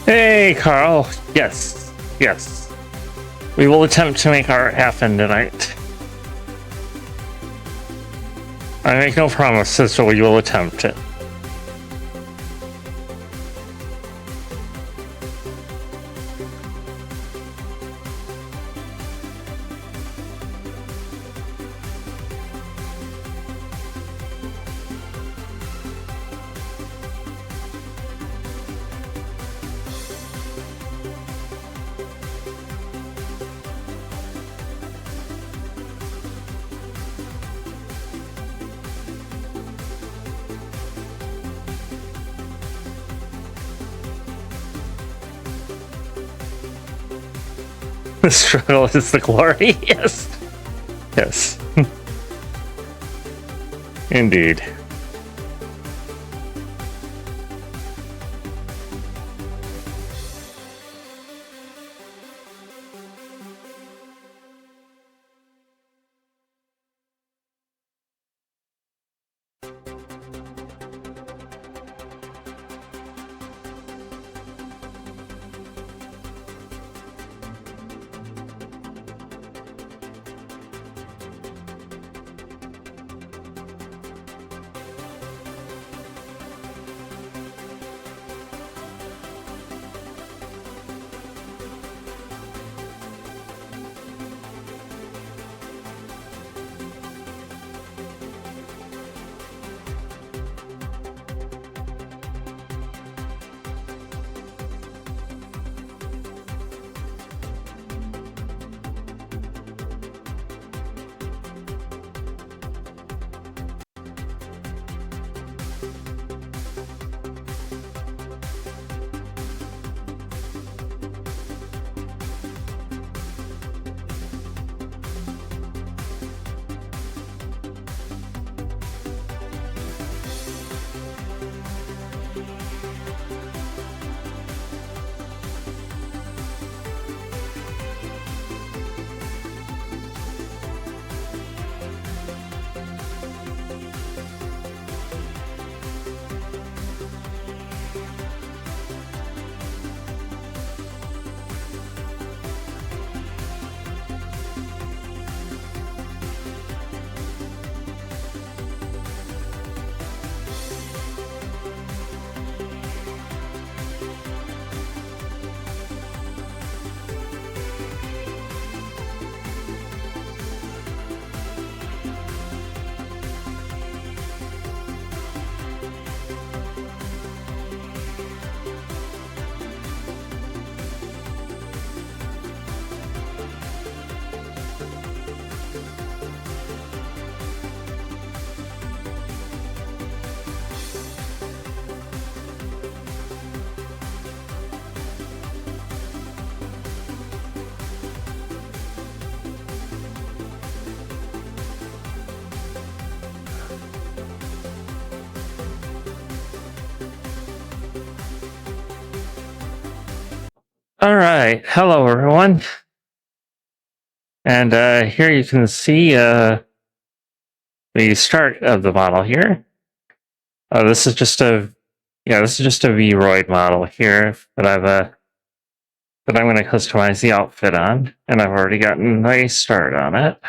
Hey, Carl. Yes, yes. We will attempt to make art happen tonight. I make no promises, but we will attempt it. The struggle is the glory. Yes. Yes. Indeed. All right. Hello, everyone. And here you can see the start of the model here. This is just a Vroid model here that I'm going to customize the outfit on, and I've already gotten a start on it.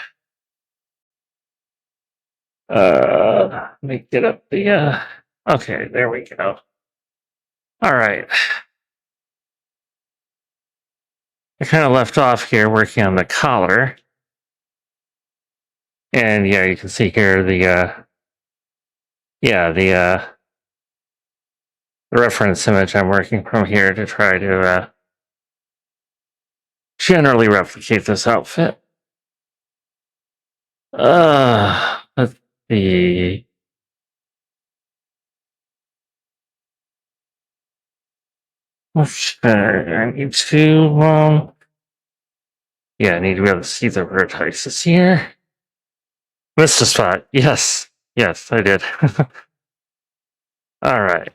Let me get up the. Okay, there we go. All right. I kind of left off here working on the collar. And yeah, you can see here the reference image I'm working from here to try to generally replicate this outfit. Let's see. Okay, I need to I need to be able to see the vertices here. Missed a spot. Yes, I did. All right.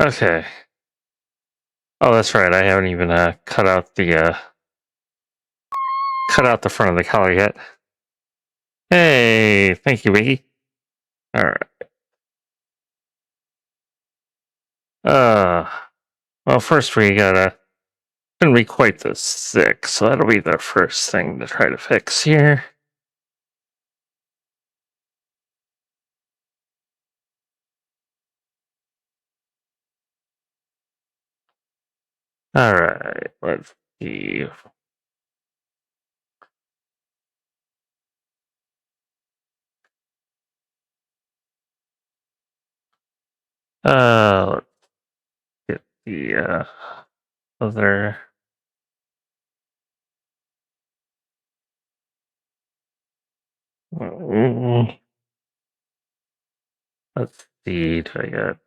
Okay. Oh, that's right. I haven't even cut out the front of the collar yet. Hey, thank you, Wiggy. All right. Well, first we gotta. Shouldn't be quite this thick, so that'll be the first thing to try to fix here. All right, let's see. Let's get the other. Let's see. Do I get?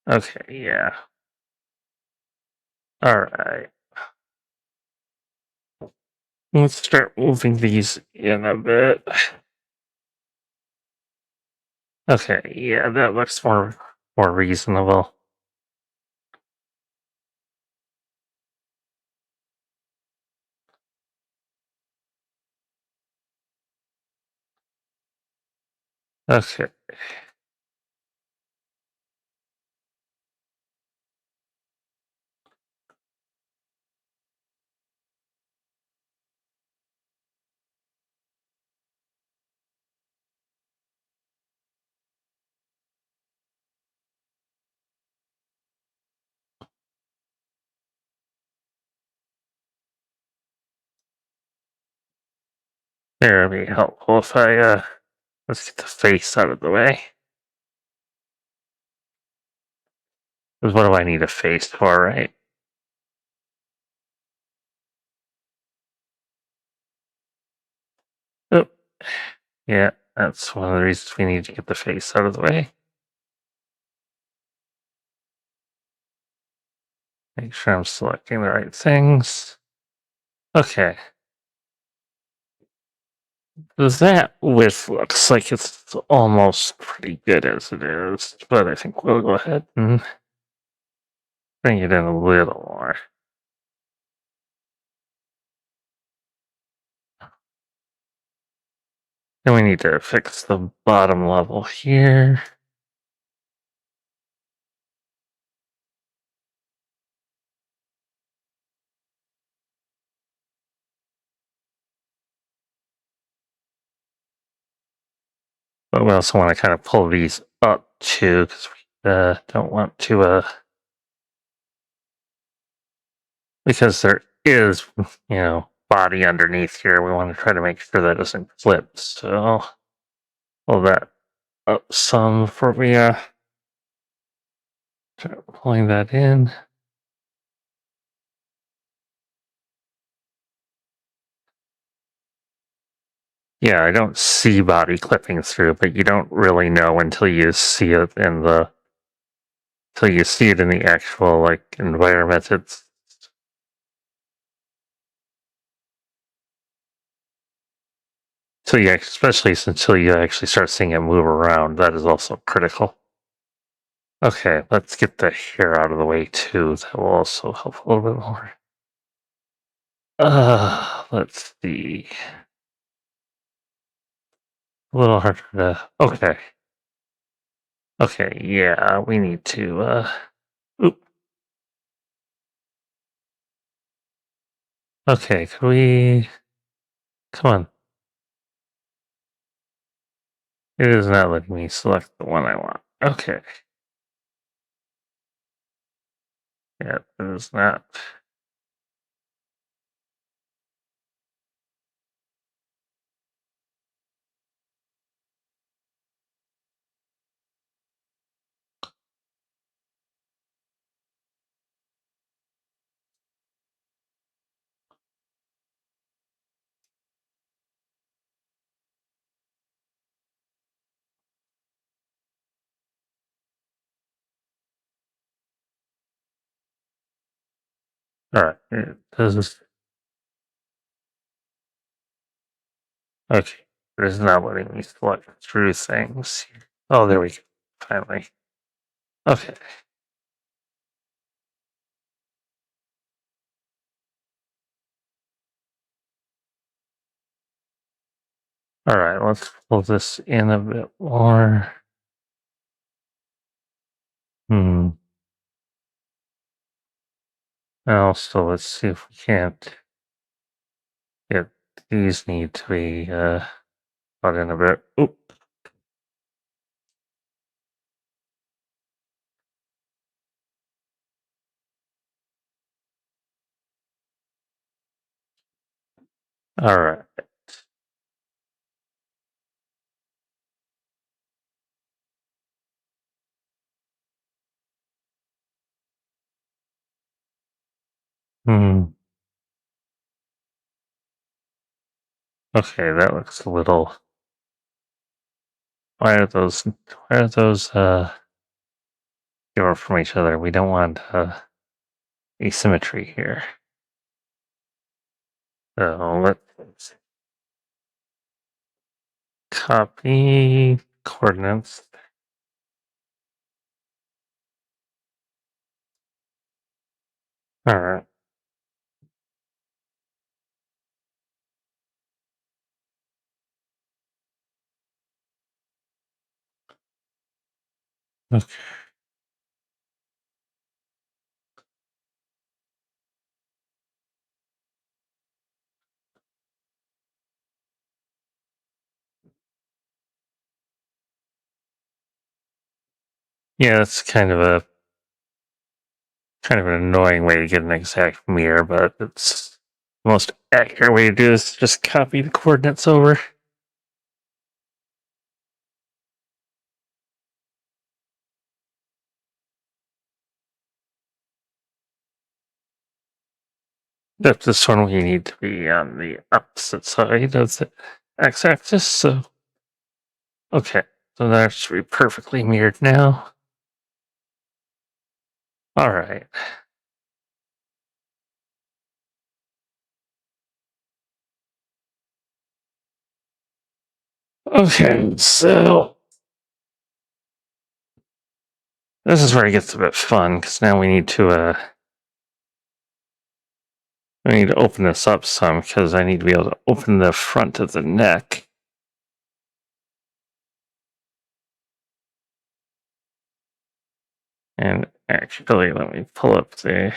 Okay, yeah. All right. Let's start moving these in a bit. Okay, yeah, that looks more reasonable. Okay. Here, it'd be helpful if I let's get the face out of the way. Because what do I need a face for, right? Oh, yeah, that's one of the reasons we need to get the face out of the way. Make sure I'm selecting the right things. Okay. That width looks like it's almost pretty good as it is, but I think we'll go ahead and bring it in a little more. Then we need to fix the bottom level here. But we also want to kind of pull these up too, because we don't want to, because there is, body underneath here. We want to try to make sure that doesn't flip. So pull that up some before we start pulling that in. Yeah, I don't see body clipping through, but you don't really know until you see it in the actual environment. It's especially until you actually start seeing it move around. That is also critical. Okay, let's get the hair out of the way too. That will also help a little bit more. Let's see. A little harder to. Okay. Okay, yeah, we need to. Oop. Okay, can we. Come on. It is not letting me select the one I want. Okay. Yeah, it is not. Alright, it does. Okay, it is not letting me select through things. Oh, there we go. Finally. Okay. Alright, let's pull this in a bit more. Hmm. Now, so let's see if we can't get these need to be put in a bit. Oop. Alright. Hmm. Okay, that looks a little. Why are those? Why are those different from each other? We don't want asymmetry here. So let's copy coordinates. All right. Okay. Yeah, that's kind of an annoying way to get an exact mirror, but it's the most accurate way to do this. Just copy the coordinates over. Except this one we need to be on the opposite side of the x-axis. So okay, so that should be perfectly mirrored now. All right. Okay, so this is where it gets a bit fun because now we need to open this up some because I need to be able to open the front of the neck. And actually, let me pull up the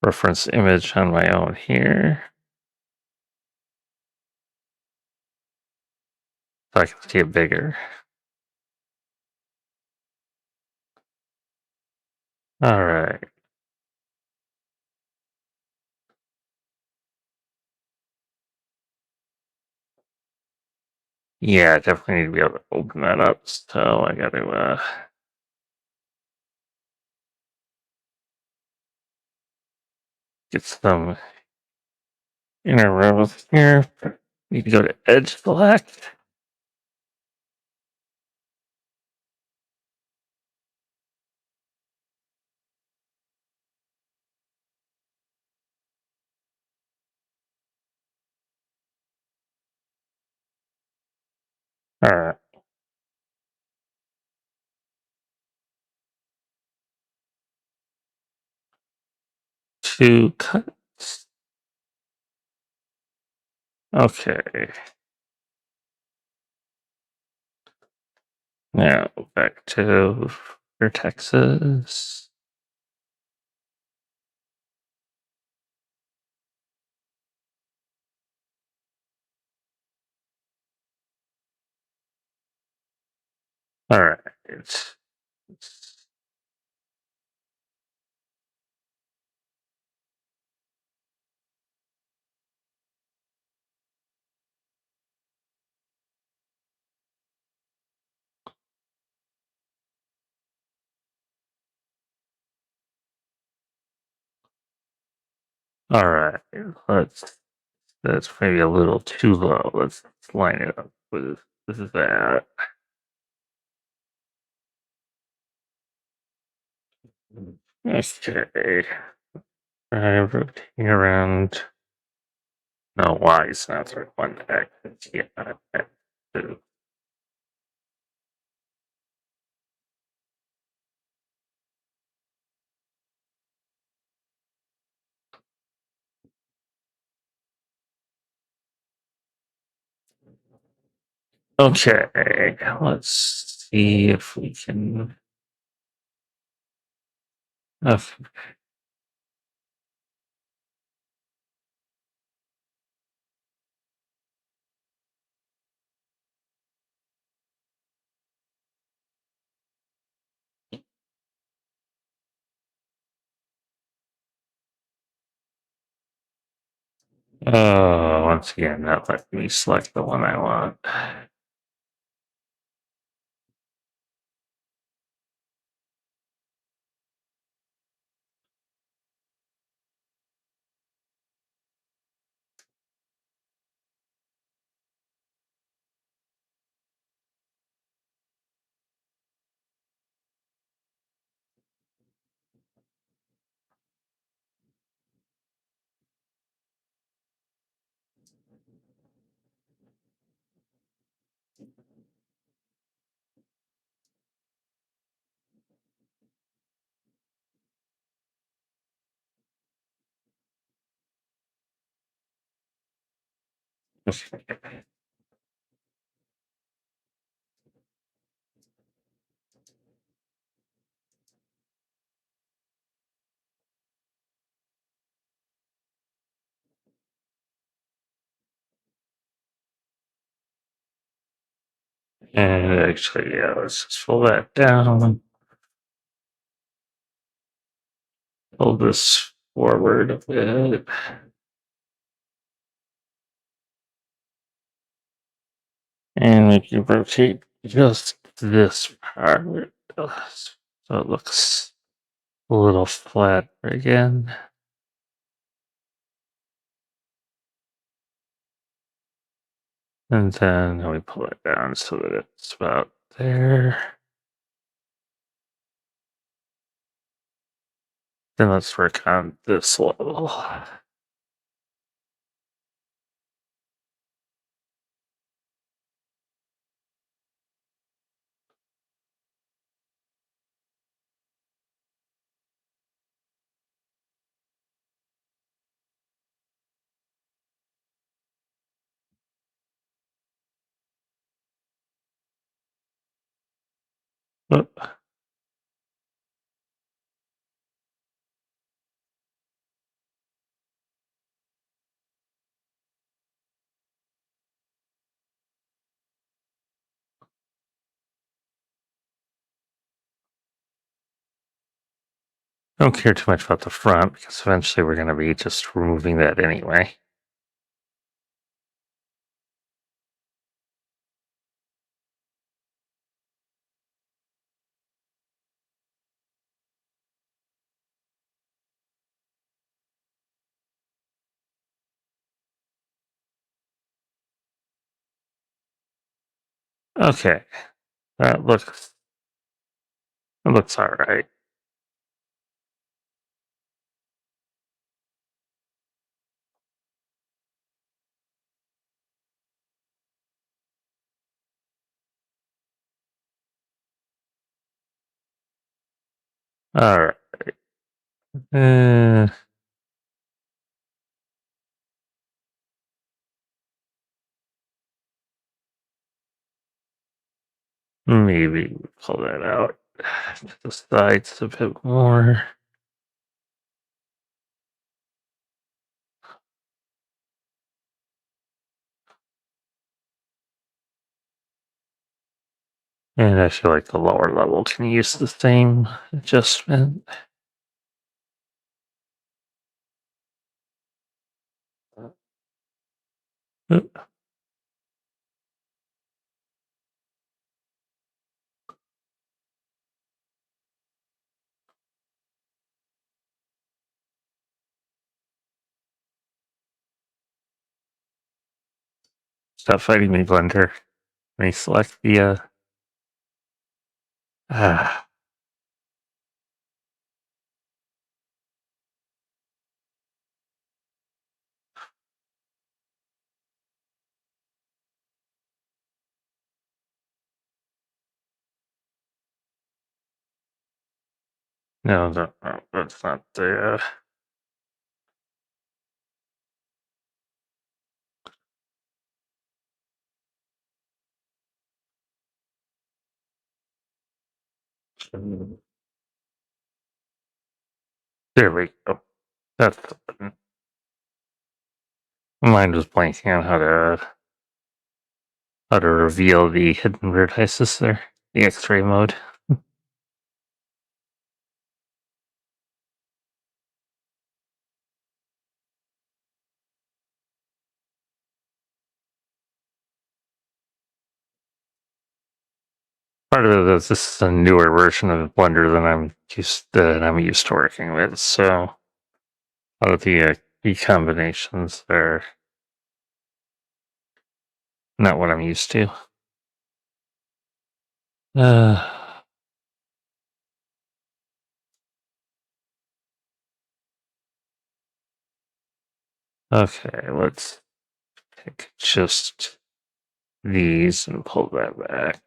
reference image on my own here so I can see it bigger. All right. Yeah, I definitely need to be able to open that up. So I got to get some inner rows here. Need to go to edge select. All right. to cut. Okay. Now back to vertexes. All right. All right. Let's. That's maybe a little too low. Let's line it up with that. Okay. Rotating around. No, Y is not the one axis. Yeah. X2. Okay. Let's see if we can. Uh, once again, not let me select the one I want. And actually, yeah, let's just pull that down. Pull this forward a bit. And we can rotate just this part. So it looks a little flatter again. And then we pull it down so that it's about there. Then let's work on this level. Oh, don't care too much about the front because eventually we're going to be just removing that anyway. Okay, that looks all right. All right. Maybe pull that out to the sides a bit more. And I feel like the lower level can use the same adjustment. Oop. Stop fighting me, Blender. Let me select the ah. No, that's not the there we go. That's the button. Mine was blanking on how to reveal the hidden vertices there. The X-ray mode. Part of it is this is a newer version of Blender than I'm used to working with, so a lot of the key combinations are not what I'm used to. Uh, okay, let's pick just these and pull that back.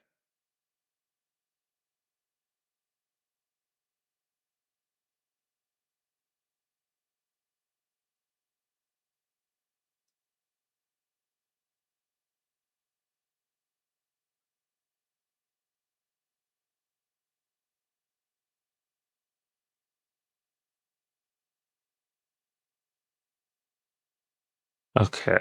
Okay.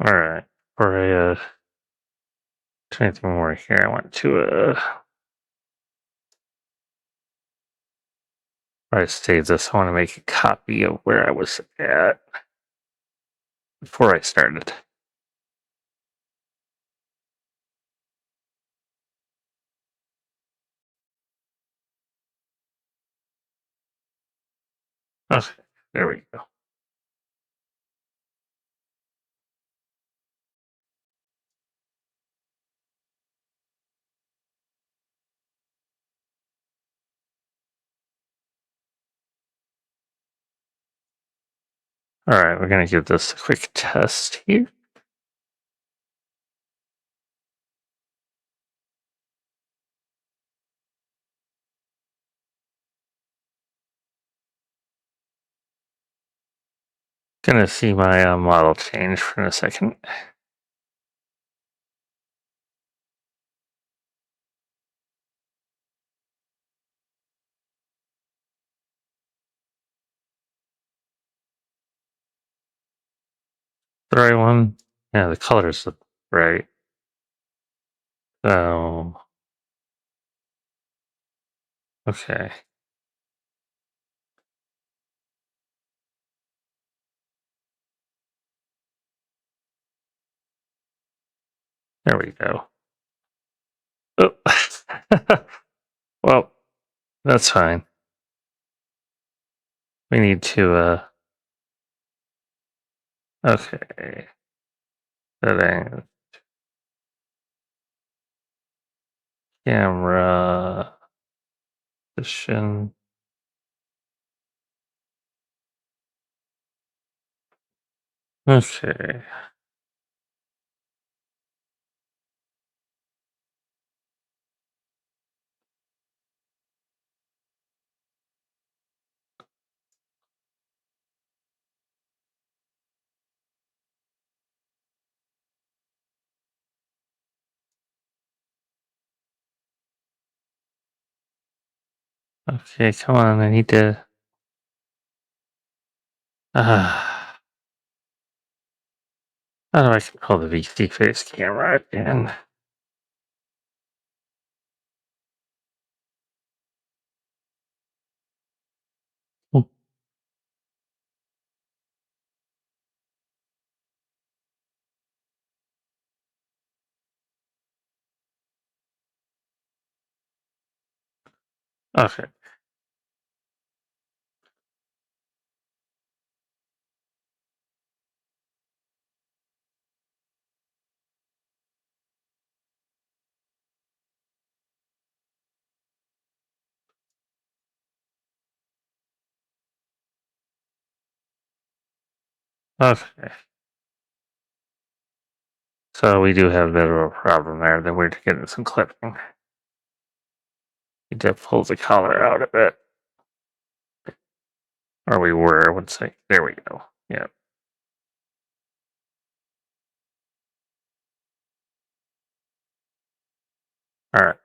All right. For anything more here, I want to I save this. I want to make a copy of where I was at before I started. Okay, there we go. All right, we're going to give this a quick test here. Gonna see my model change for a second. The right one? Yeah, the colors look right. So, okay. There we go. Oh. Well, that's fine. We need to, okay. Settings. Camera. Position. Okay. Okay, come on, I need to... How do I control the VC face camera again? Okay. Okay. So we do have a bit of a problem there that we're getting some clipping. Need to pull the collar out a bit. Or we were, I would say. There we go. Yeah. Alright.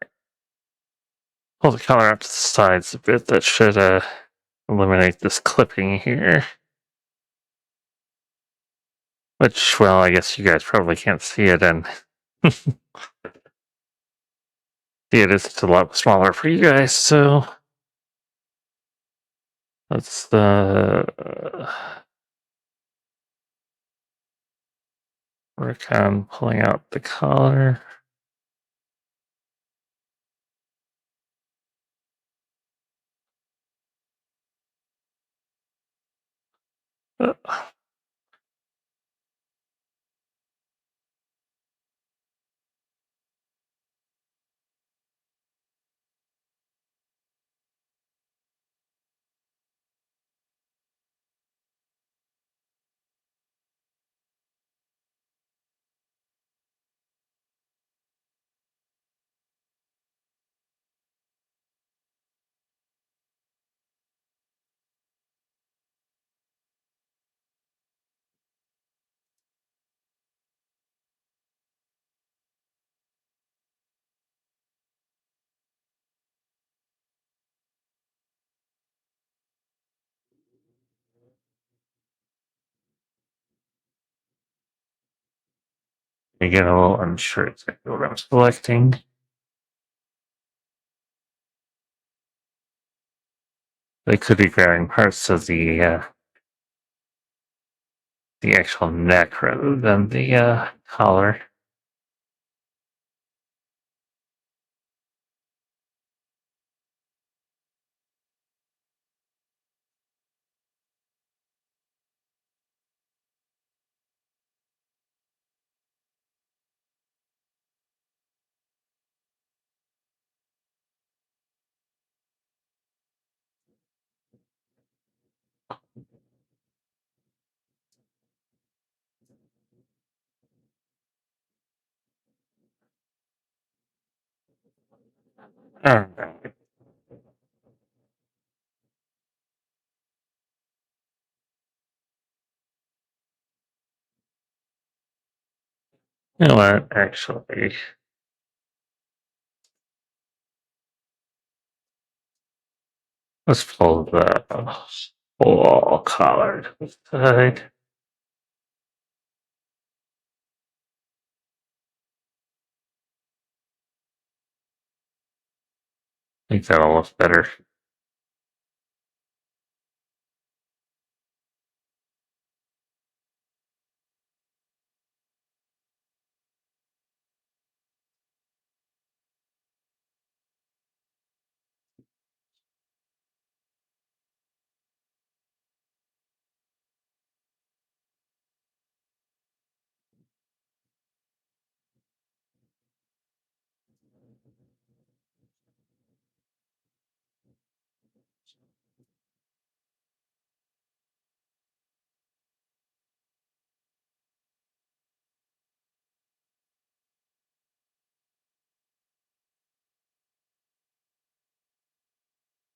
Pull the collar out to the sides a bit. That should eliminate this clipping here. Which, well, I guess you guys probably can't see it, and see it is a lot smaller for you guys, so let's work on pulling out the collar. Uh, I get a little unsure exactly what I'm selecting. They could be grabbing parts of the actual neck rather than the collar. Alright. You know what? Actually, let's pull the whole collar to the side. I think that'll look better.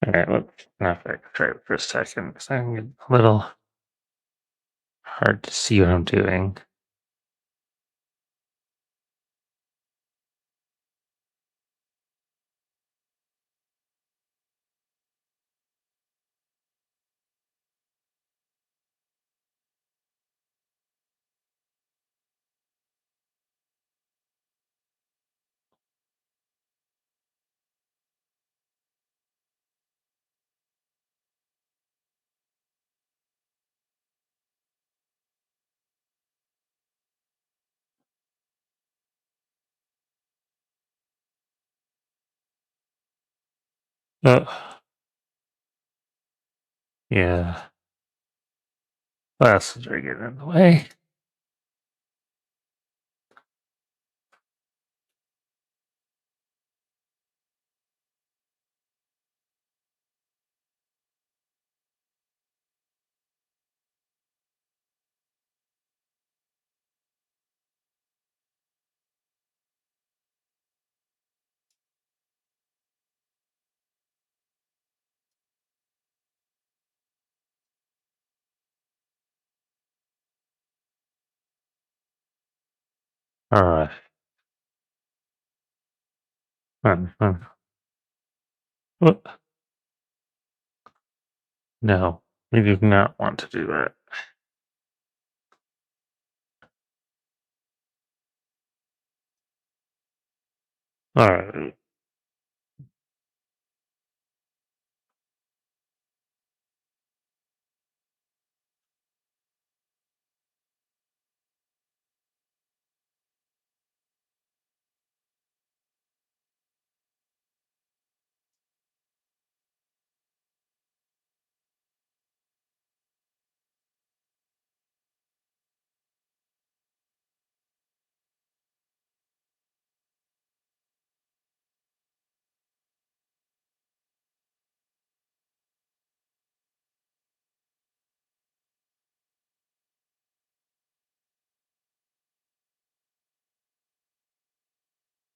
Alright, let's not try it for a second because I'm getting a little hard to see what I'm doing. Yeah. Glasses are getting in the way. All right. What? No, we do not want to do that. All right.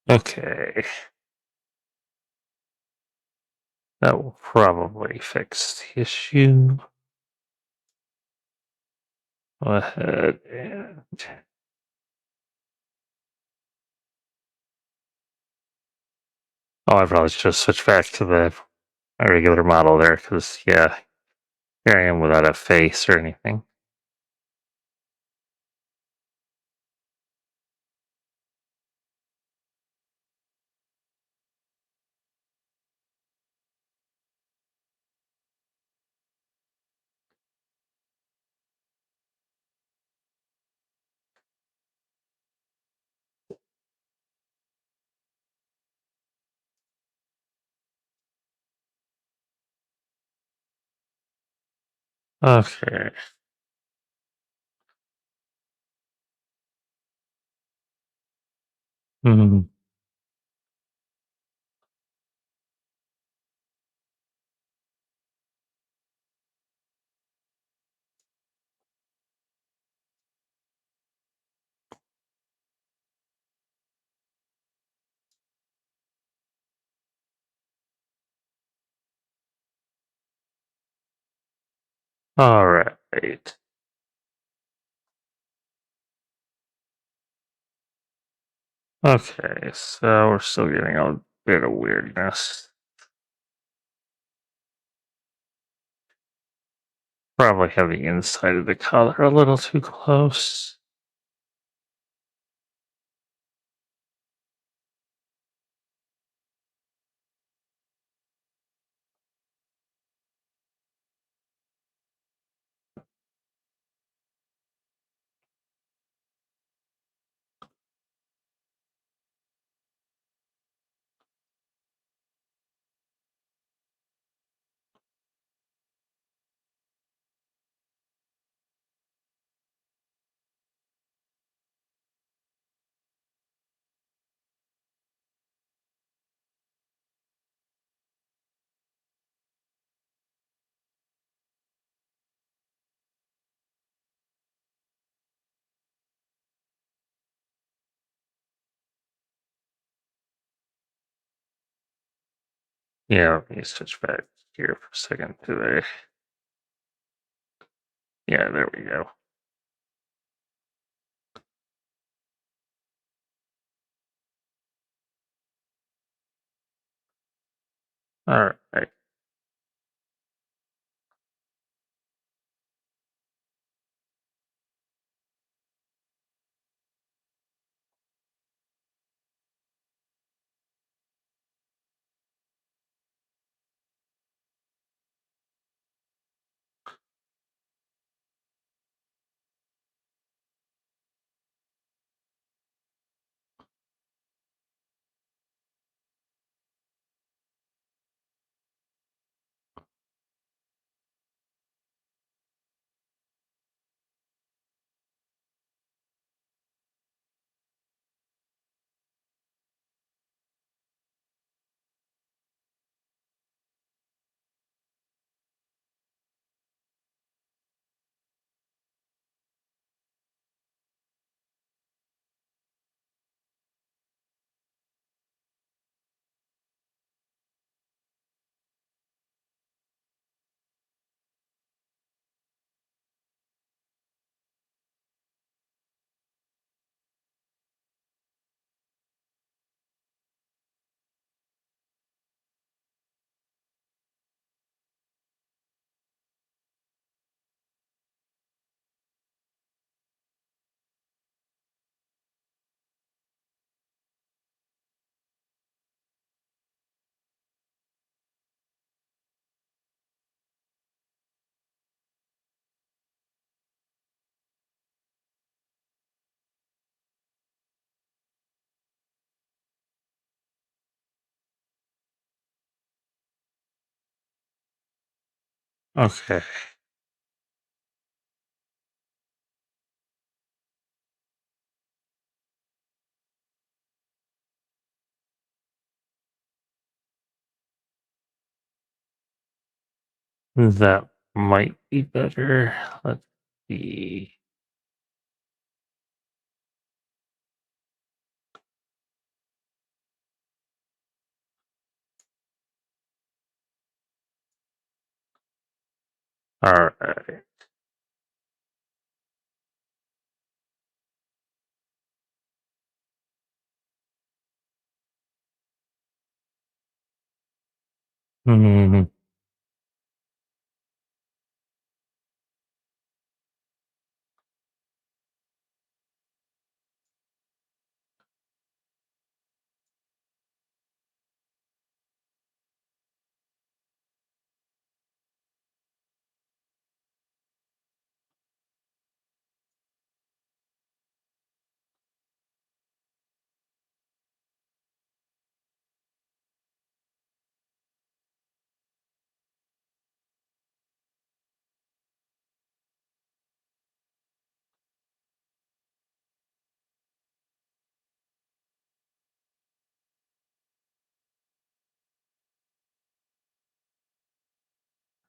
Okay. That will probably fix the issue. Go ahead and I probably should have switched back to the regular model there because, yeah, here I am without a face or anything. Okay. Hmm. All right. Okay, so we're still getting a bit of weirdness. Probably have the inside of the color a little too close. Yeah, let me switch back here for a second to the. Yeah, there we go. All right. Okay. That might be better. Let's see. All right. Hmm.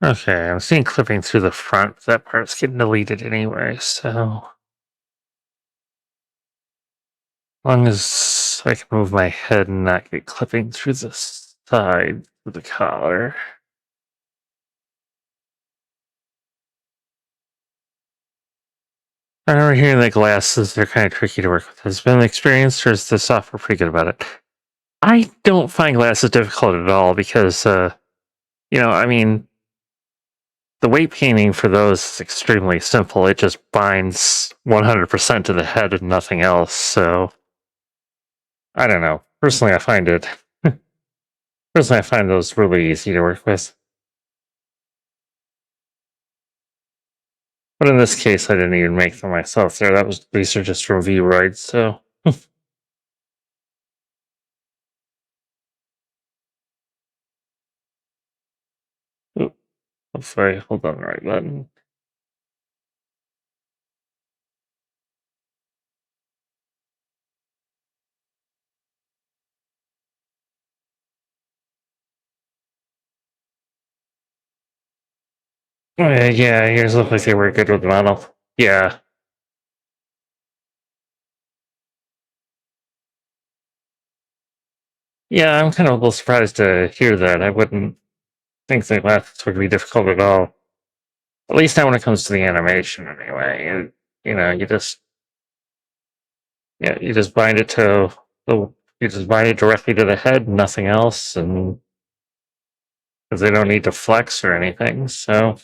Okay, I'm seeing clipping through the front. That part's getting deleted anyway, so as long as I can move my head and not get clipping through the side of the collar. I remember hearing that glasses, they're kind of tricky to work with. Has it been an experience, or is the software pretty good about it? I don't find glasses difficult at all because, I mean, the weight painting for those is extremely simple. It just binds 100% to the head and nothing else. So, I don't know. Personally, I find those really easy to work with. But in this case, I didn't even make them myself there. These are just from VRoid, so. Oop, I'm sorry, hold on the right button. Oh, yeah, yours look like they were good with the model. Yeah. Yeah, I'm kind of a little surprised to hear that. I wouldn't think the glasses would be difficult at all. At least not when it comes to the animation, anyway. You just bind it to the, you just bind it directly to the head, nothing else, and because they don't need to flex or anything. So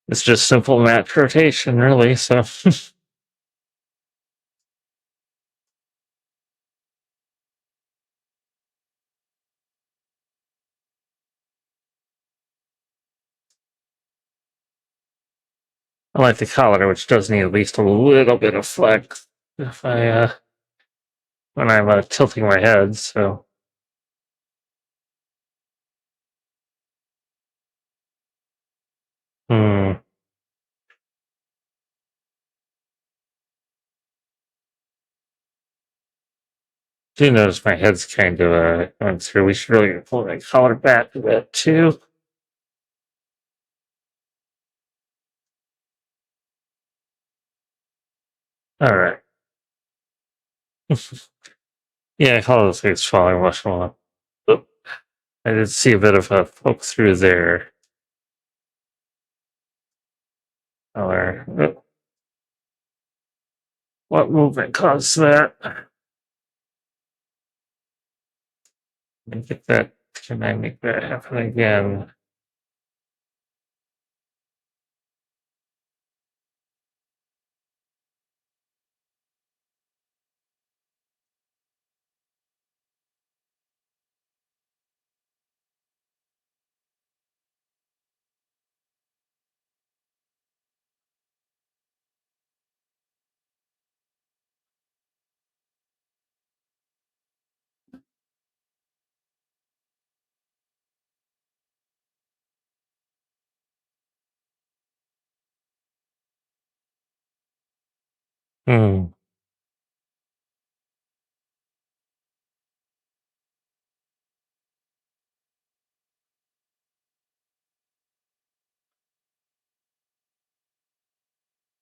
it's just simple match rotation, really. So I like the collar, which does need at least a little bit of flex if when I'm tilting my head. So. Hmm. Do notice my head's kind of going through. We should really pull that collar back a bit too. All right. Yeah, collar looks like it's falling much more. Oop, I did see a bit of a poke through there. Collar. Oop, what movement caused that? Let me get that. Can I make that happen again? Hmm.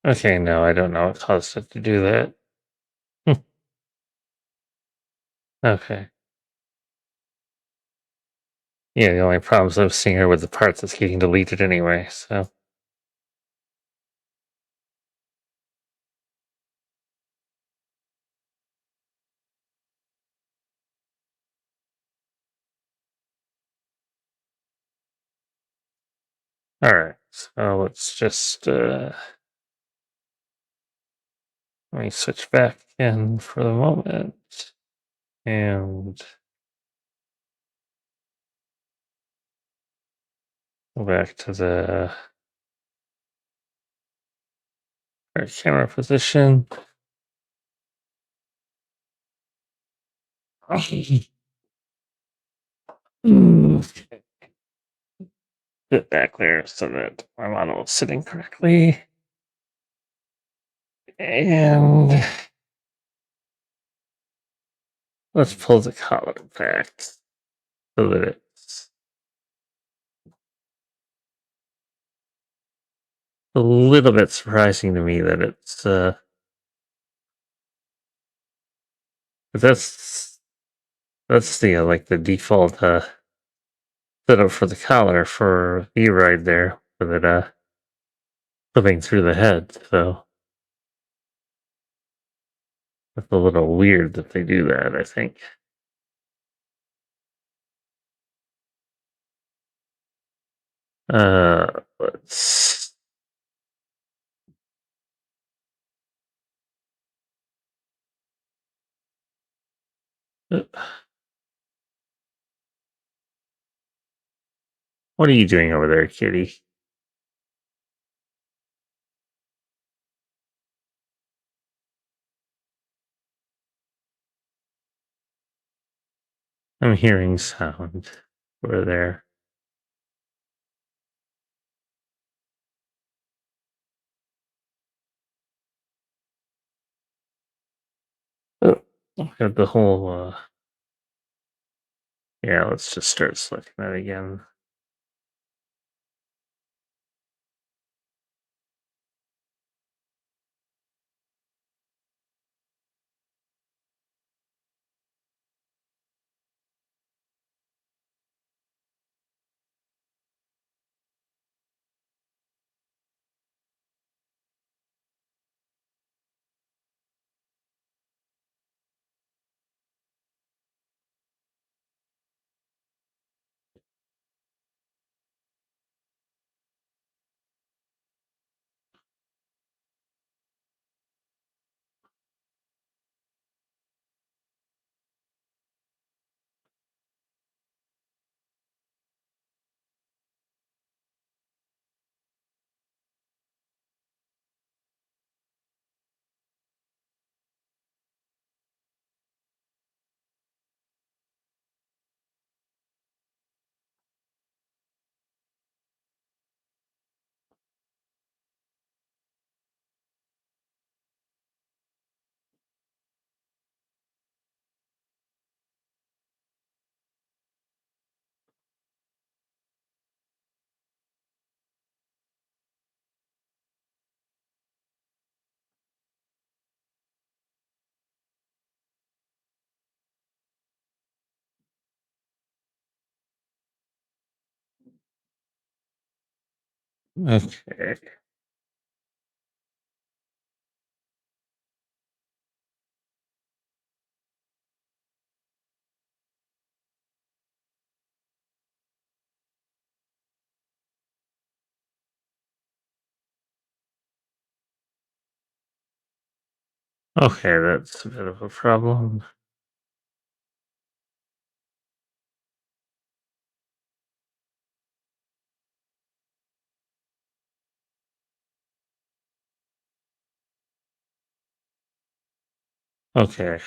Okay, no, I don't know what caused it to do that. Okay. Yeah, the only problems I'm seeing are with the parts that's getting deleted anyway, so. Alright, so let's just, let me switch back in for the moment. And go back to the camera position. Get back there so that my model is sitting correctly. And let's pull the collar back so that it's a little bit surprising to me that it's that's the like the default setup for the collar for E-Ride there with it clipping through the head, so it's a little weird that they do that, I think. Let's what are you doing over there, kitty? I'm hearing sound over there. Oh, got the whole yeah, let's just start selecting that again. Okay. Okay, that's a bit of a problem. Okay.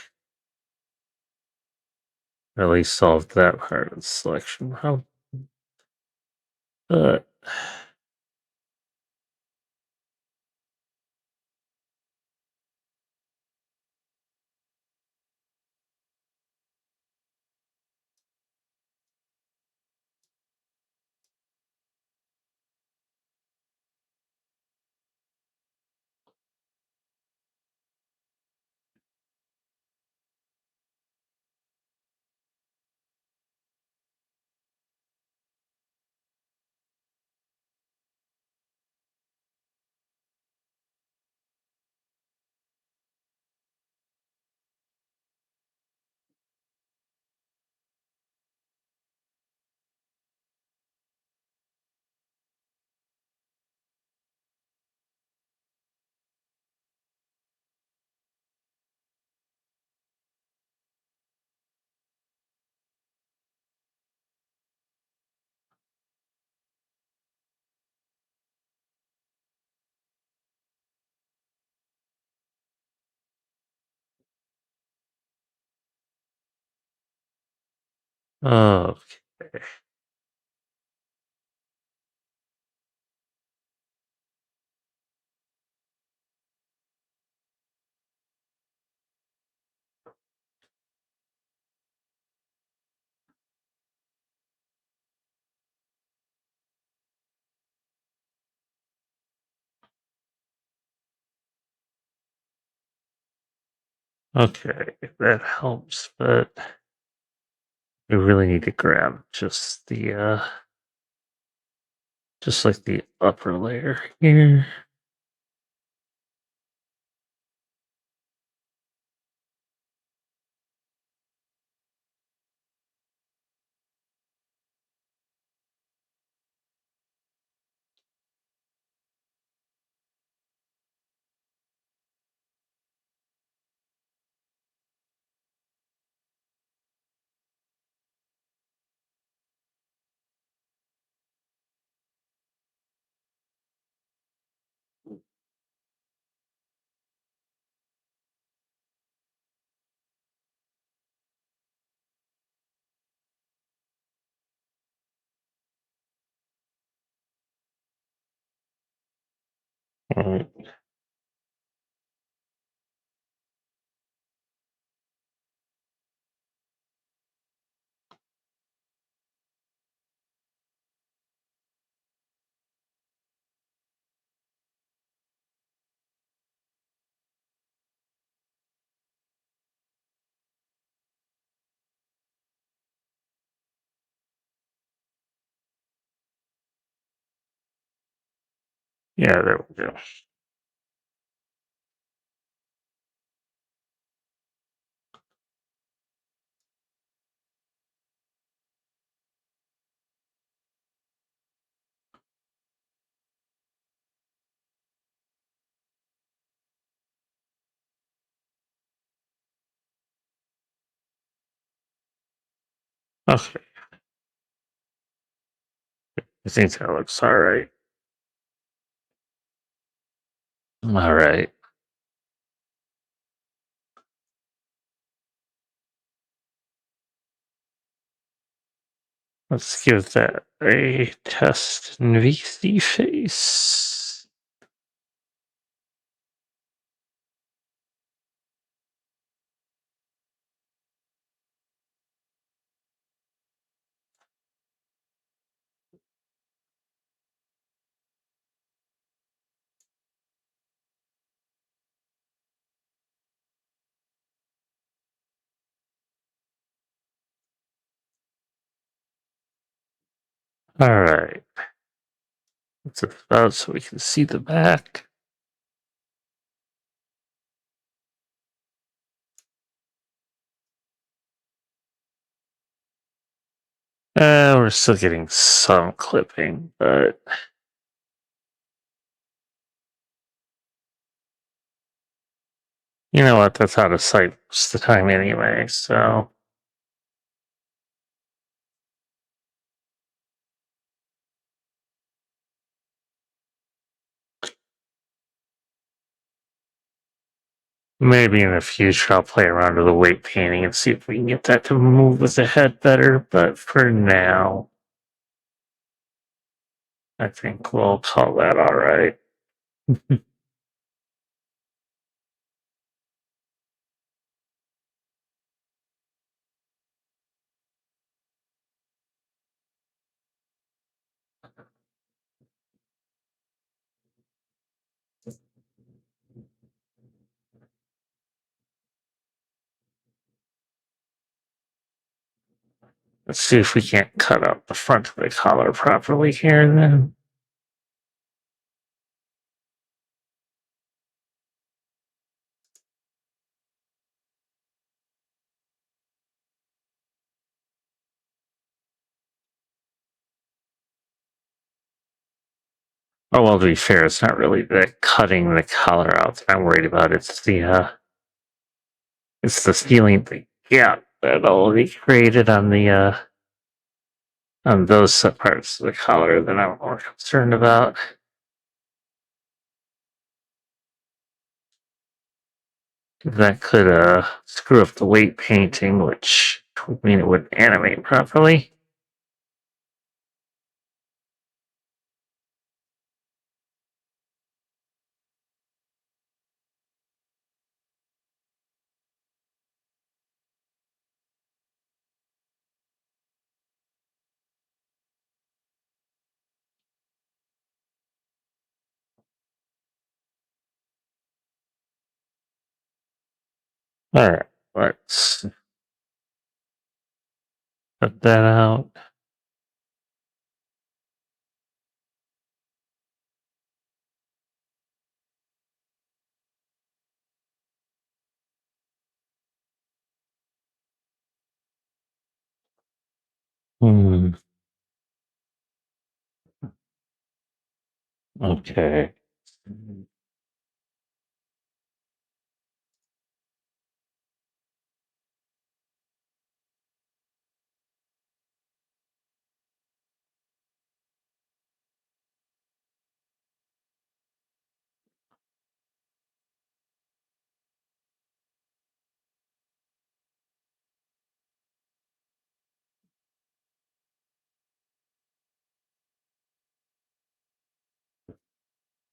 At least solved that part of the selection problem. But Okay. Okay, that helps, but we really need to grab just just like the upper layer here. Alright. Yeah, there we go. Okay, I think that looks alright. Alright, let's give that a test in VC face. Alright, that's about so we can see the back. We're still getting some clipping, but you know what? That's out of sight most of the time anyway, so maybe in the future I'll play around with the weight painting and see if we can get that to move with the head better, but for now, I think we'll call that alright. Let's see if we can't cut out the front of the collar properly here then. Oh well, to be fair, it's not really the cutting the collar out that I'm worried about. It's the feeling the gap that'll be created on those parts of the collar that I'm more concerned about. That could screw up the weight painting, which would mean it would animate properly. Alright, let's put that out. Hmm. Okay.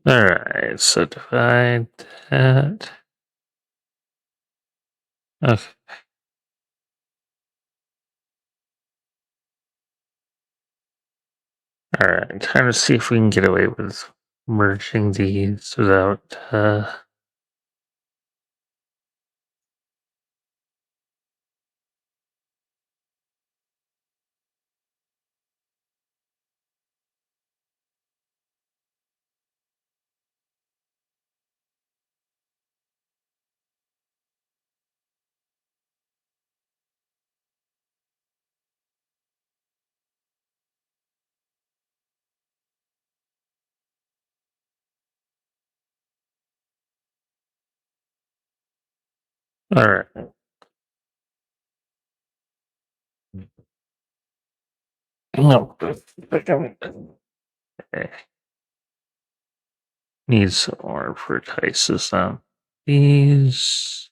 Alright, so divide that. Okay. Alright, trying to see if we can get away with merging these without alright. No, okay. Need some more vertices on these.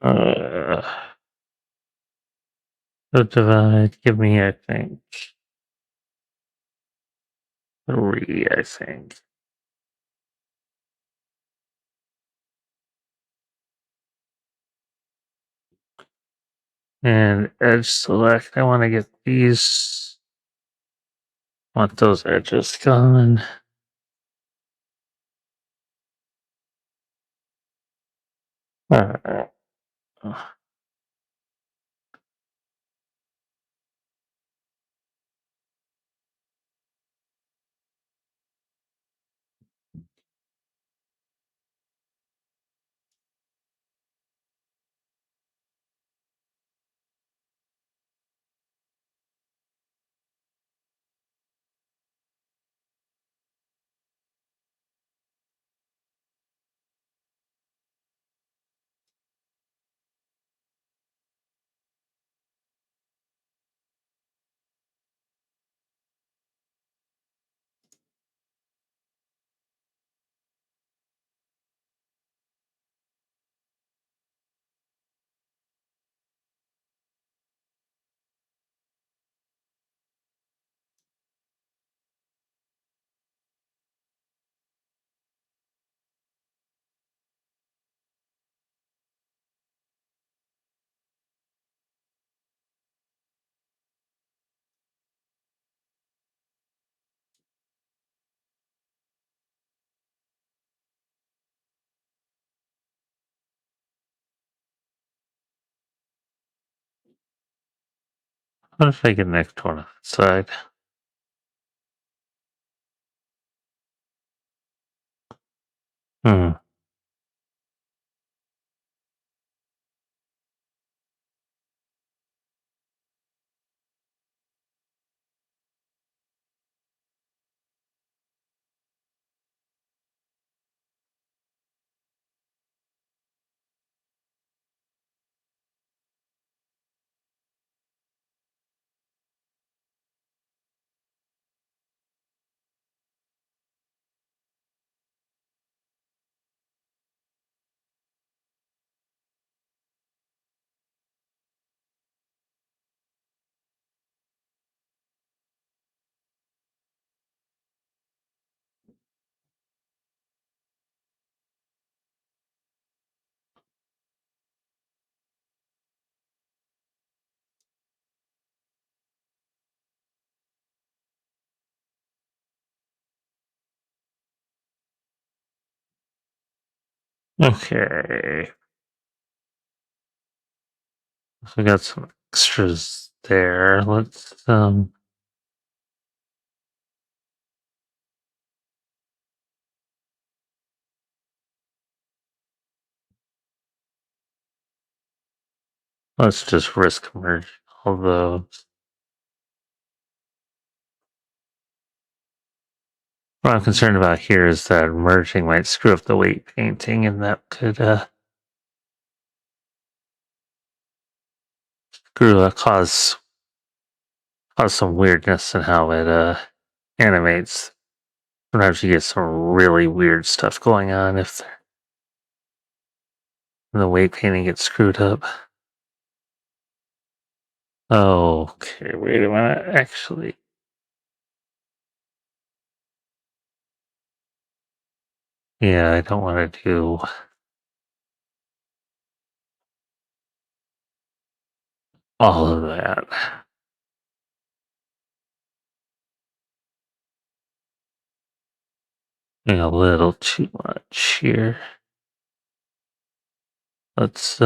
Uh, the divide, give me, I think, 3, I think. And edge select, I want to get these, want those edges gone. Alright. What if I get next one on that side? Hmm. Okay. We got some extras there. Let's just risk merge all those. What I'm concerned about here is that merging might screw up the weight painting, and that could cause some weirdness in how it animates. Sometimes you get some really weird stuff going on if the weight painting gets screwed up. Okay, wait a minute. Actually, yeah, I don't want to do all of that. Being a little too much here. Let's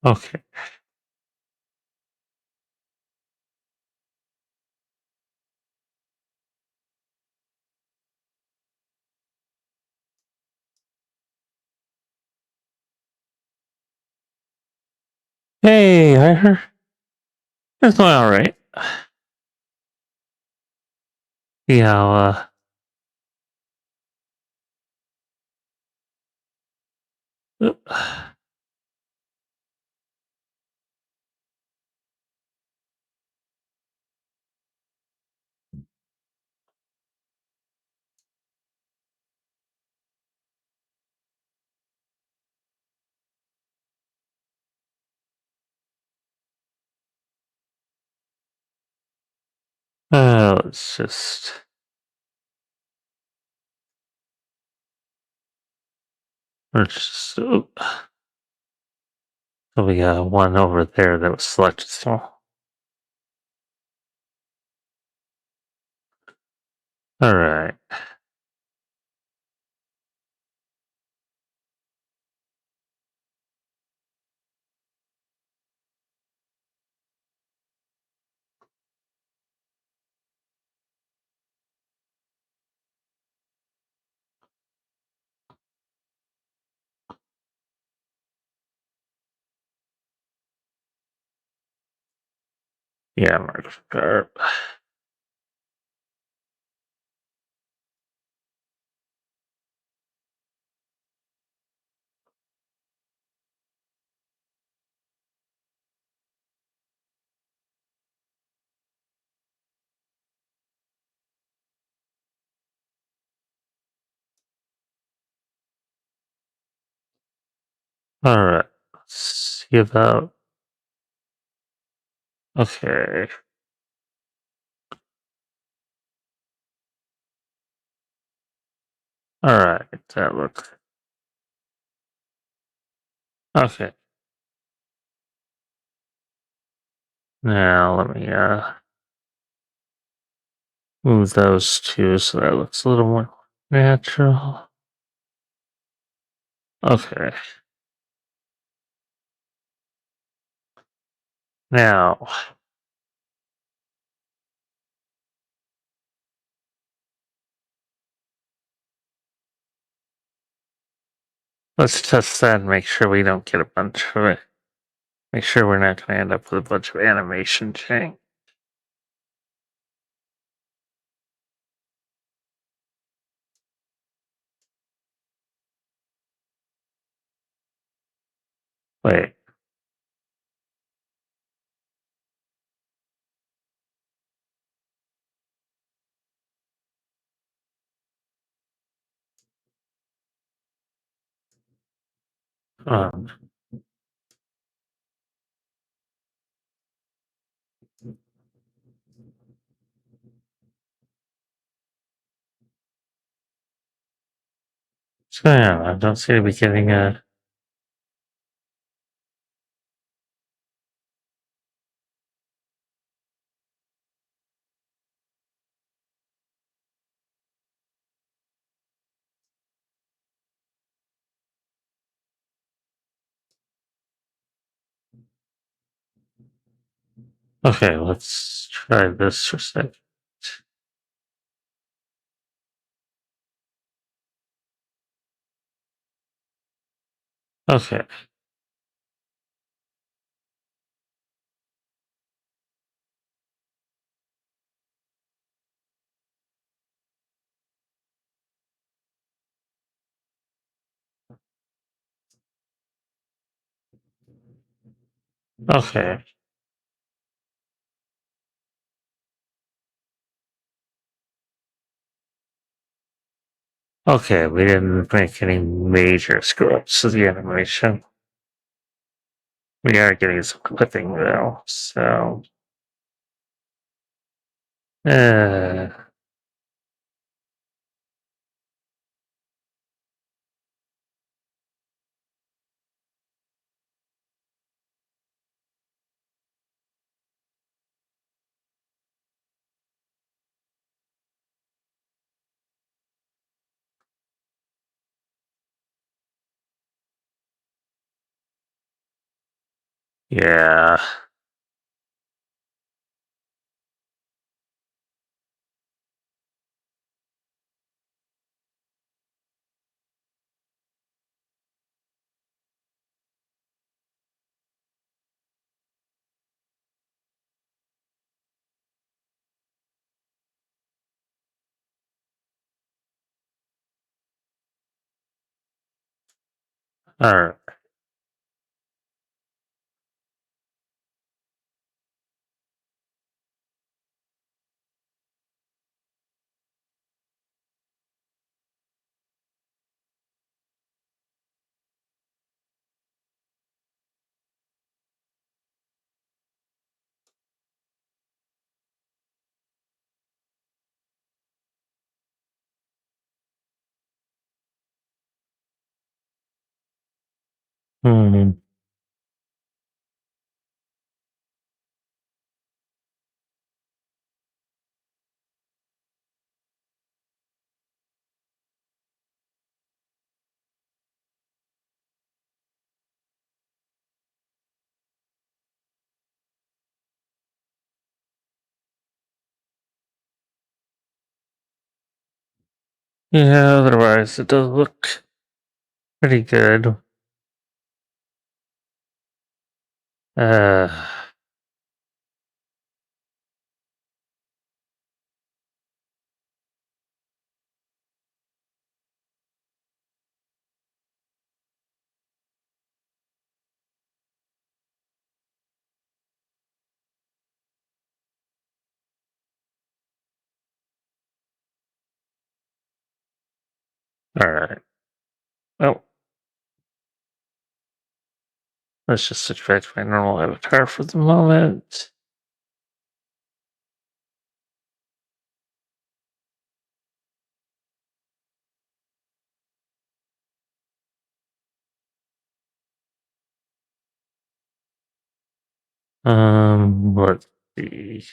okay. Hey, I heard it's going all right. See how let's just so we got one over there that was selected. So all right. Yeah, Mark Sharp. All right. Let's see about. Okay. All right. That looks okay. Now let me move those two so that looks a little more natural. Okay. Now let's test that and make sure we don't get a bunch of it. Make sure we're not going to end up with a bunch of animation change. Wait. Um, so yeah, I don't seem to be getting a. Okay, let's try this for a second. Okay. Okay. Okay, we didn't make any major screw ups to the animation. We are getting some clipping though, so. Uh, yeah. Alright. Hmm. Yeah, otherwise it does look pretty good. Uh, Alright. Well, let's just switch back to my normal avatar for the moment. Let's see.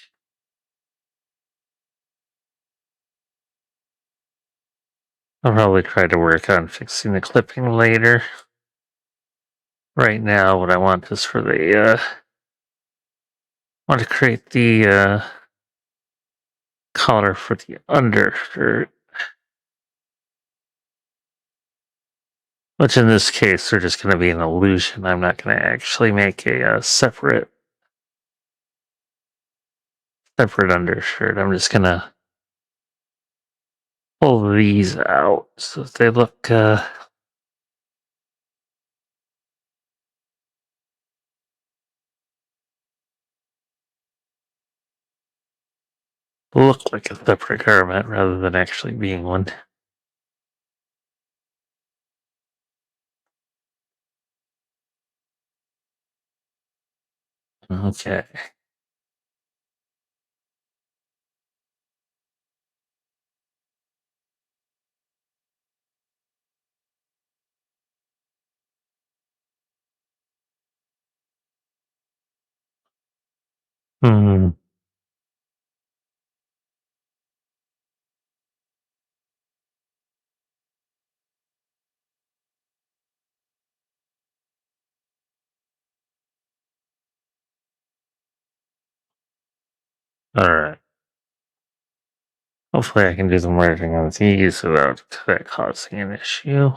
I'll probably try to work on fixing the clipping later. Right now, what I want is for the, want to create the, collar for the undershirt. Which in this case, they're just going to be an illusion. I'm not going to actually make a, separate undershirt. I'm just going to pull these out so that they look, look like a separate garment rather than actually being one. Okay. Hmm. All right. Hopefully, I can do the merging on these without that causing an issue.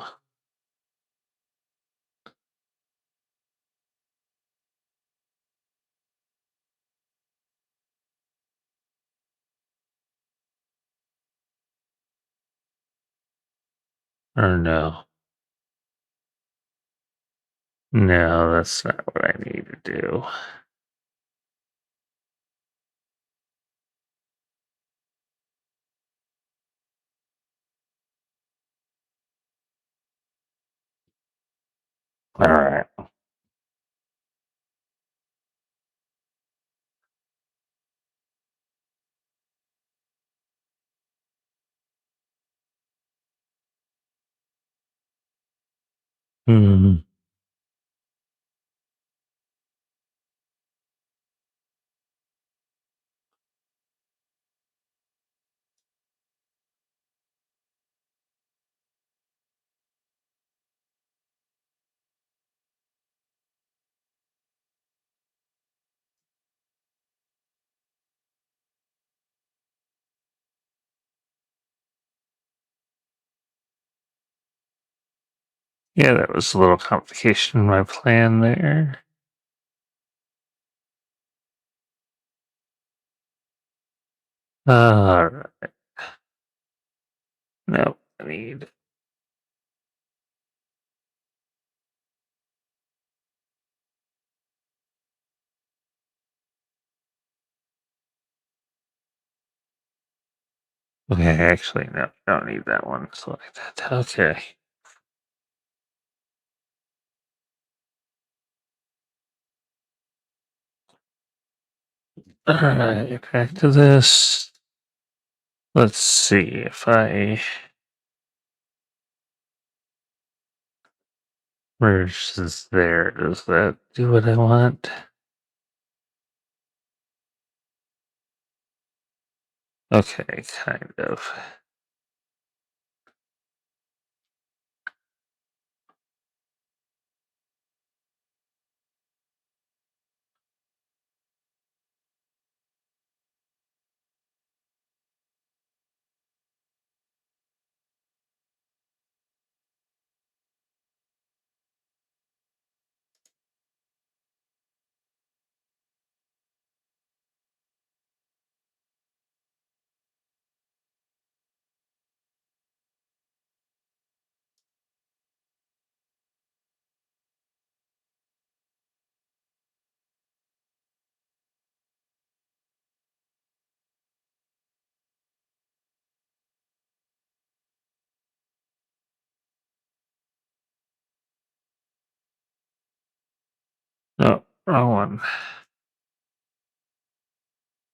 Or no. No, that's not what I need to do. All right. Hmm. Yeah, that was a little complication in my plan there. All right. No, I need. Okay, actually, no, don't need that one. Select that. Okay. All right, back to this. Let's see if I merge this there. Does that do what I want? Okay, kind of. No, wrong one.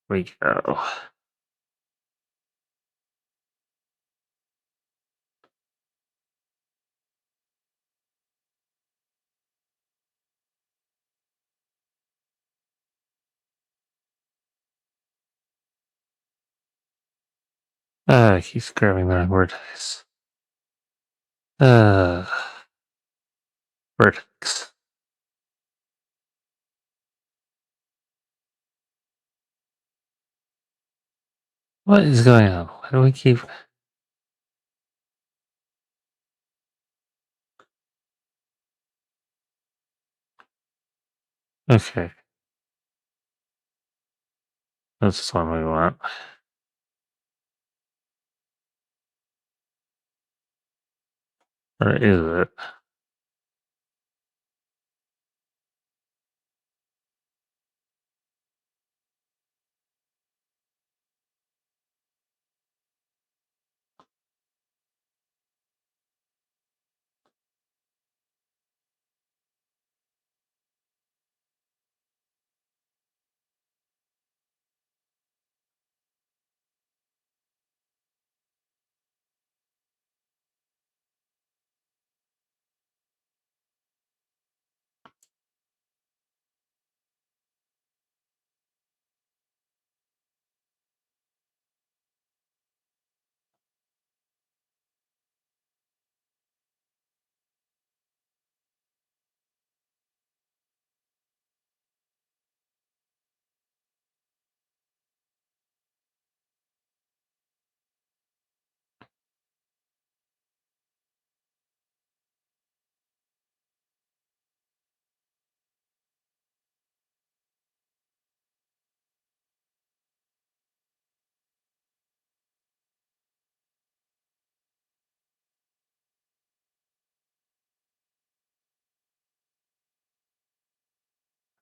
We go. He's grabbing the wrong word. Uh, vertex. What is going on? Why do we keep? Okay, that's the one we want. Or is it?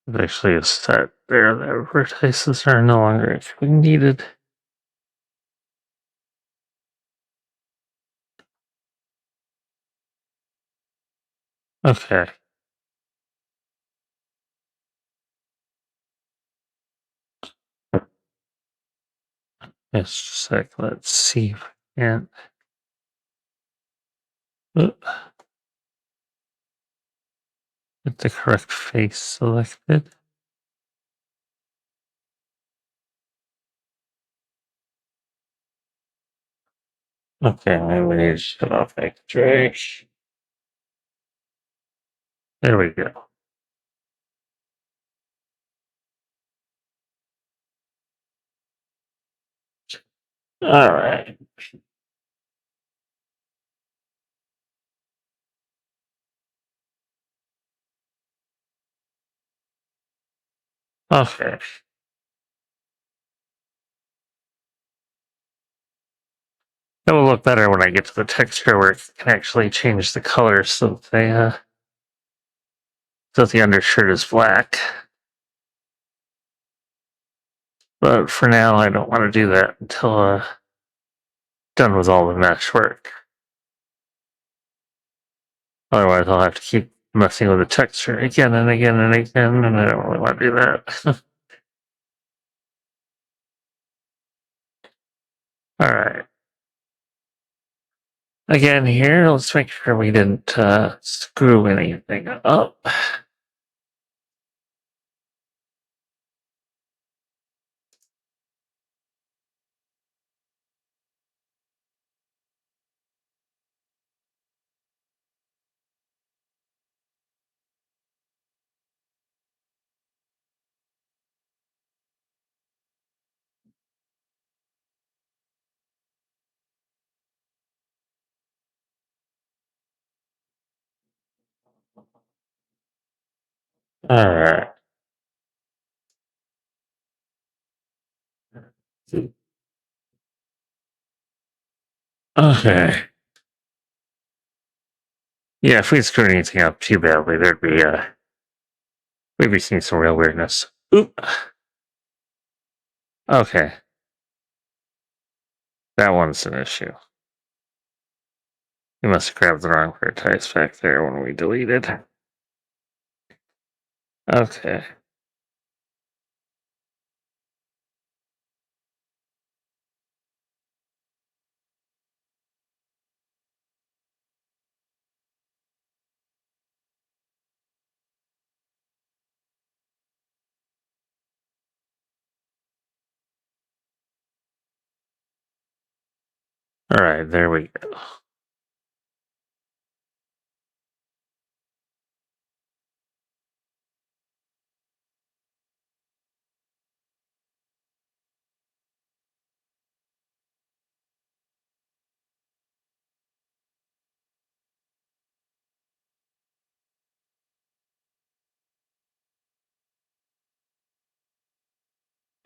There's actually a set there that vertices are no longer actually needed. Okay. It's just like, let's see if I can. Get the correct face selected. Okay, maybe we need to shut off X-ray. There we go. All right. Okay. It will look better when I get to the texture where it can actually change the color so that the undershirt is black. But for now, I don't want to do that until done with all the mesh work. Otherwise, I'll have to keep messing with the texture again and again and again, and I don't really want to do that. All right. Again, here, let's make sure we didn't screw anything up. All right. Okay. Yeah, if we screwed anything up too badly, there'd be we'd be seeing some real weirdness. Oop. Okay, that one's an issue. We must have grabbed the wrong vertex back there when we deleted. Okay. All right, there we go.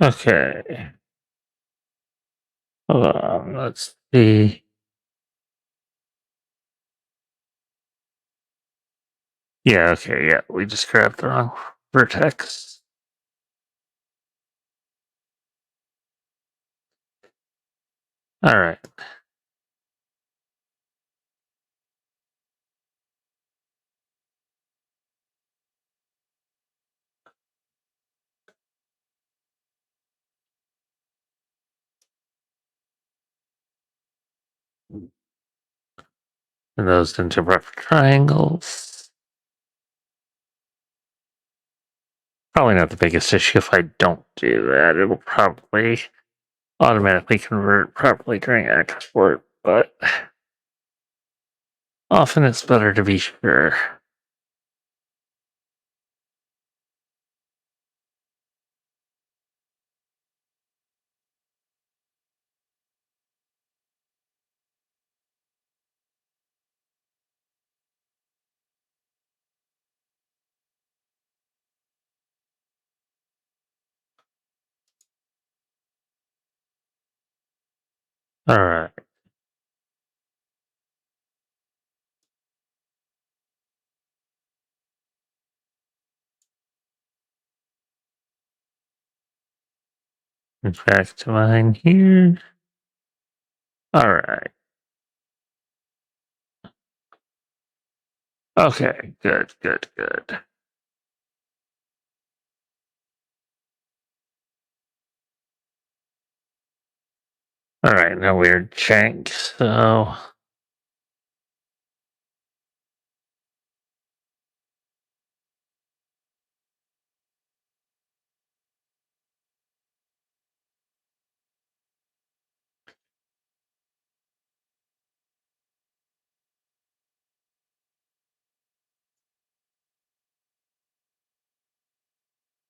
Okay. Hold on, let's see. Yeah, okay, yeah, we just grabbed the wrong vertex. All right. And those into rough triangles. Probably not the biggest issue if I don't do that. It'll probably automatically convert properly during export, but often it's better to be sure. All right. Back to mine here. All right. Okay, good, good, good. All right, no weird jank. So,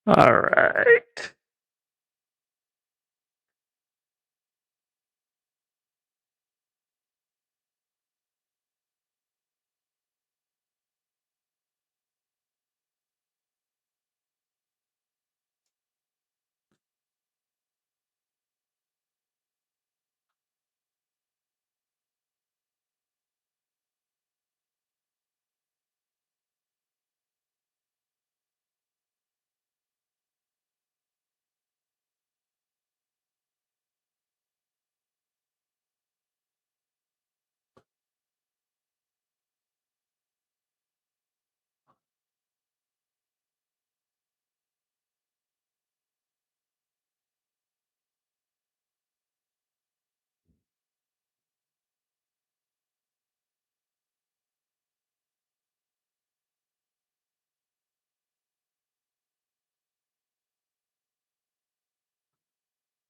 all right.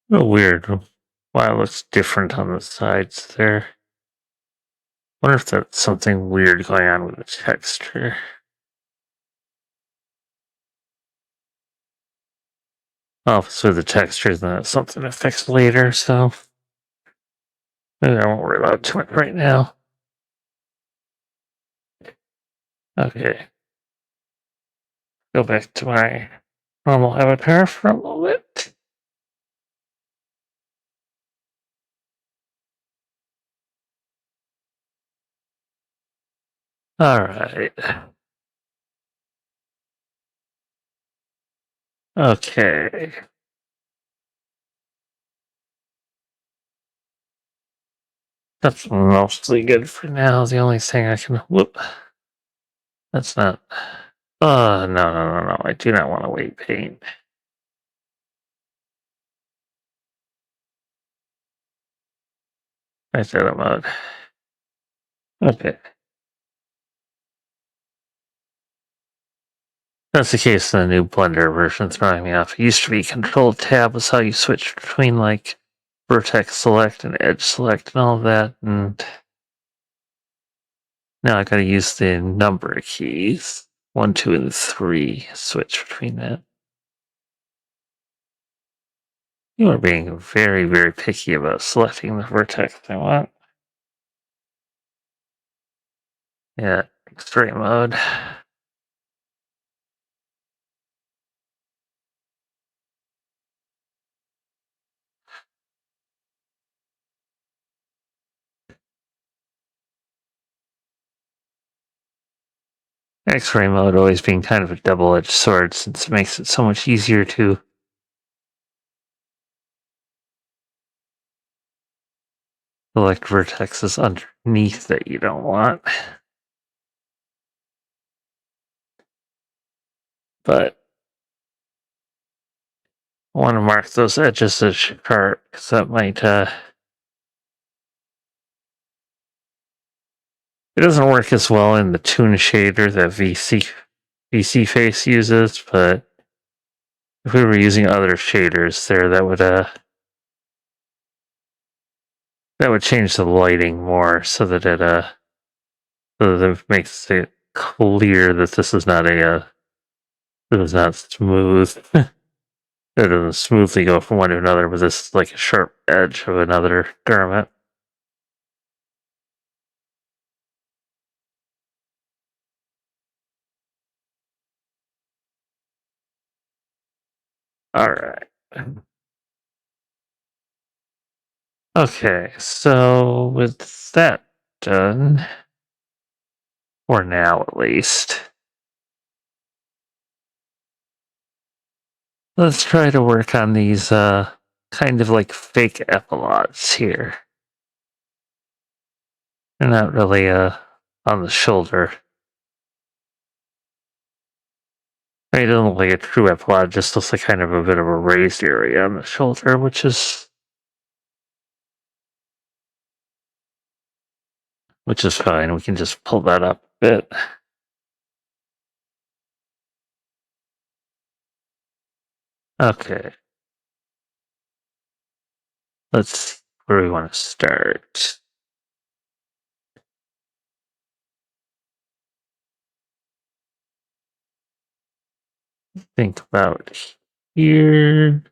Oh, weird. Why it looks different on the sides there. Wonder if that's something weird going on with the texture. Oh, so the texture is not something to fix later, so maybe I won't worry about it too much right now. Okay. Go back to my normal avatar for a moment. Alright. Okay. That's mostly good for now. The only thing I can. Whoop. That's not. No, no, no, no. I do not want to weight paint. I set them out. Okay. That's the case in the new Blender version, throwing me off. It used to be Control Tab was how you switch between like vertex select and edge select and all of that, and now I gotta use the number keys. 1, 2, and 3. Switch between that. You are being very, very picky about selecting the vertex I want. Yeah, extreme mode. X-ray mode always being kind of a double-edged sword since it makes it so much easier to select vertexes underneath that you don't want. But I want to mark those edges as sharp because that might it doesn't work as well in the Toon shader that VC Face uses, but if we were using other shaders there, that would change the lighting more so that it makes it clear that this is not this is not smooth. It doesn't smoothly go from one to another, but this is like a sharp edge of another garment. Alright. Okay, so with that done, for now at least, let's try to work on these kind of like fake epilogues here. They're not really on the shoulder. I mean, it doesn't look like a true epilogue, just looks like kind of a bit of a raised area on the shoulder, which is fine. We can just pull that up a bit. Okay. Let's see where we want to start. Think about here.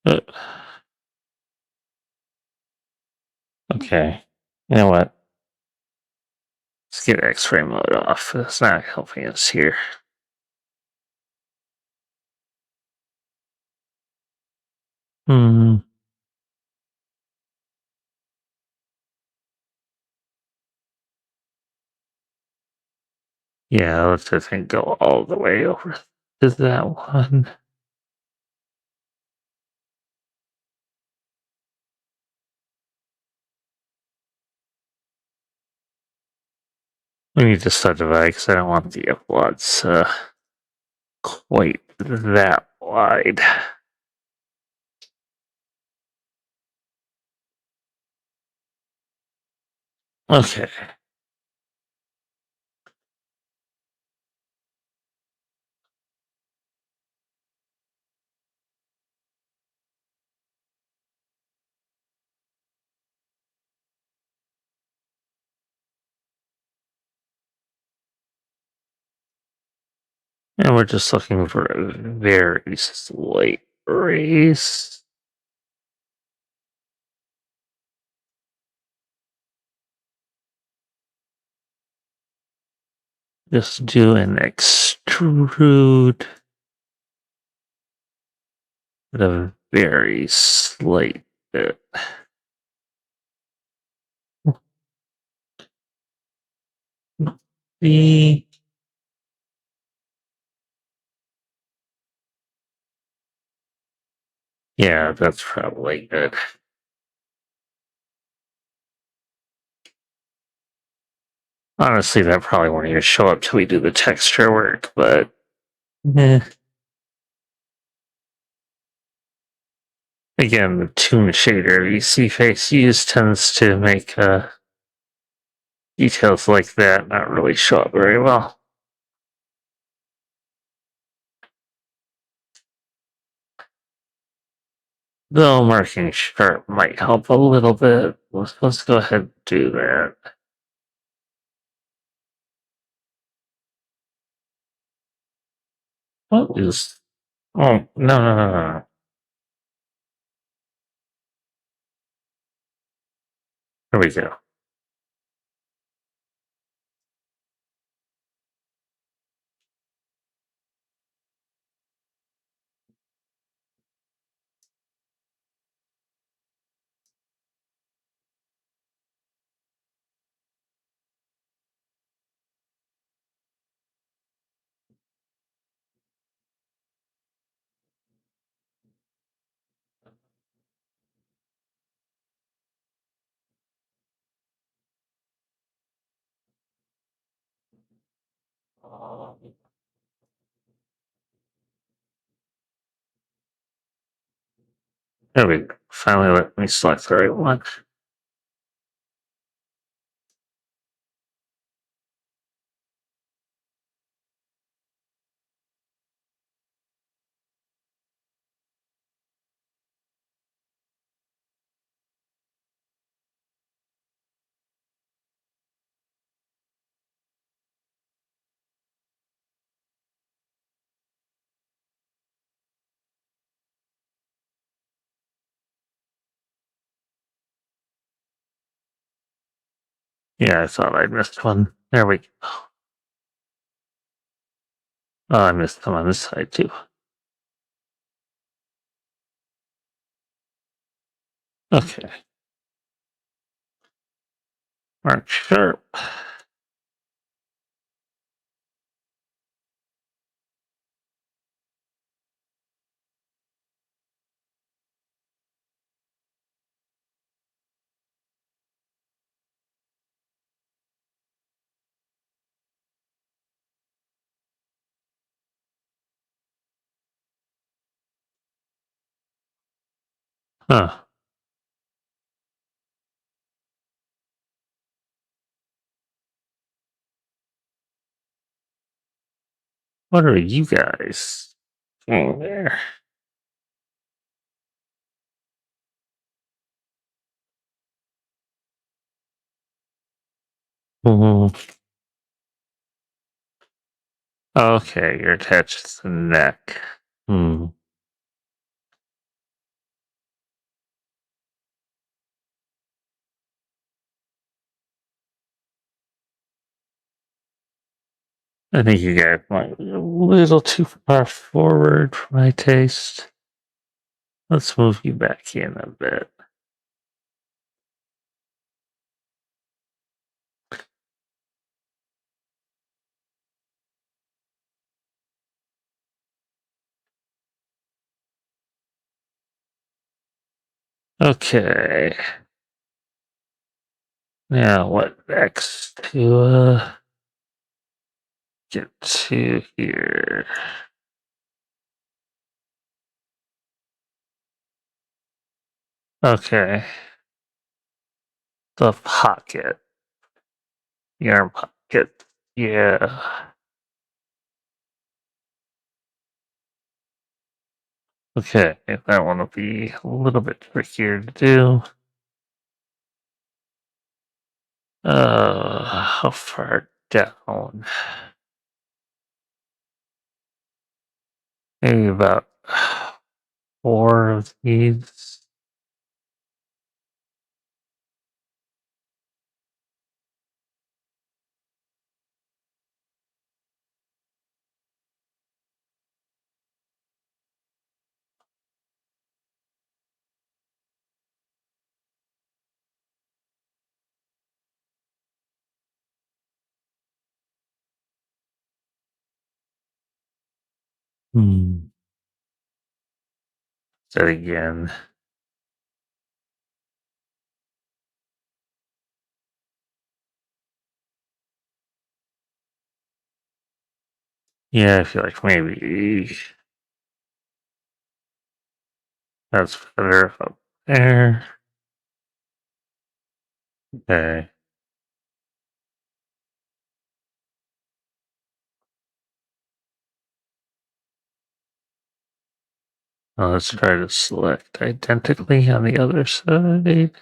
Uh, okay. You know what? Let's get X-ray mode off. It's not helping us here. Hmm. Yeah, let's I think go all the way over to that one. We need to subdivide because I don't want the uploads quite that wide. Okay. And we're just looking for a very slight raise. Just do an extrude at a very slight bit. The Yeah, that's probably good. Honestly, that probably won't even show up till we do the texture work, but again, the Toon Shader VC face used tends to make details like that not really show up very well. Though marking sharp might help a little bit. Let's go ahead and do that. What is... Oh, no. Here we go. There we go. Finally let me select the right one. Yeah, I thought I missed one. There we go. Oh, I missed them on this side too. Okay. Mark sharp. Huh. What are you guys doing there? Mhm. Okay, you're attached to the neck. Hmm. I think you guys might be a little too far forward for my taste. Let's move you back in a bit. Okay. Now what next to get to here? Okay. The pocket. The arm pocket. Yeah. Okay, that one will be a little bit trickier to do. How far down? Maybe about four of these. Hmm. That again. Yeah, I feel like maybe that's better up there. Okay. Now let's try to select identically on the other side.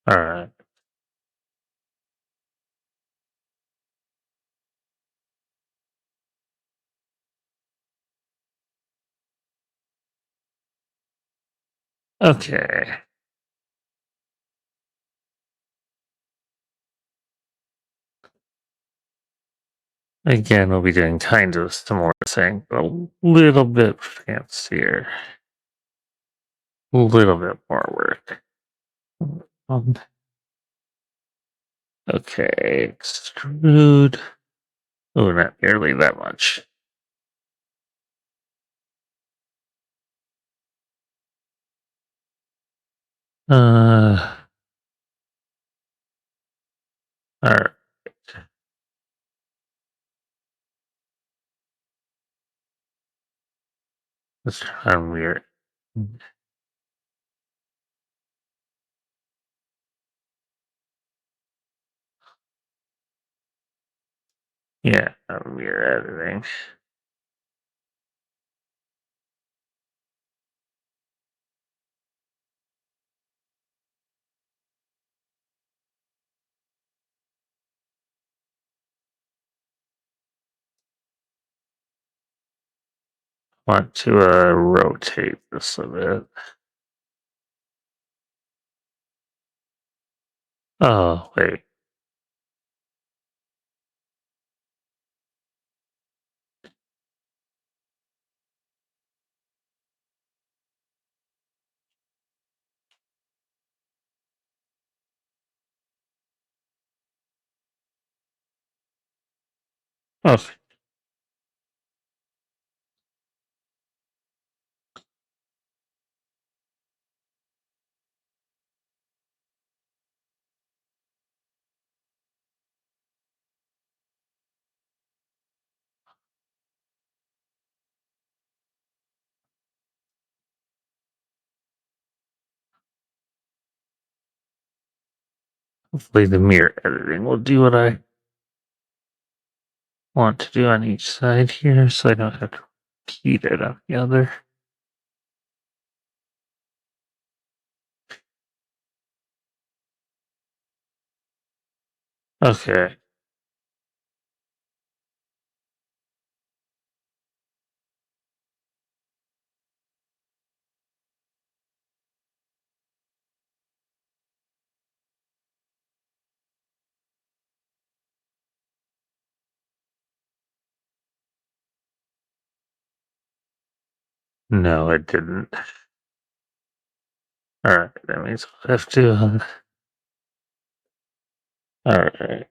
Alright. Okay. Again, we'll be doing kind of similar thing, but a little bit fancier. A little bit more work. Um, okay, extrude. Oh, not nearly that much. Uh, alright. Let's try and weird. Yeah, mirror editing. Want to rotate this a bit. Oh, wait. Okay. Hopefully the mirror editing will do what I want to do on each side here, so I don't have to repeat it on the other. Okay. No, it didn't. Alright, that means I'll have to. Alright.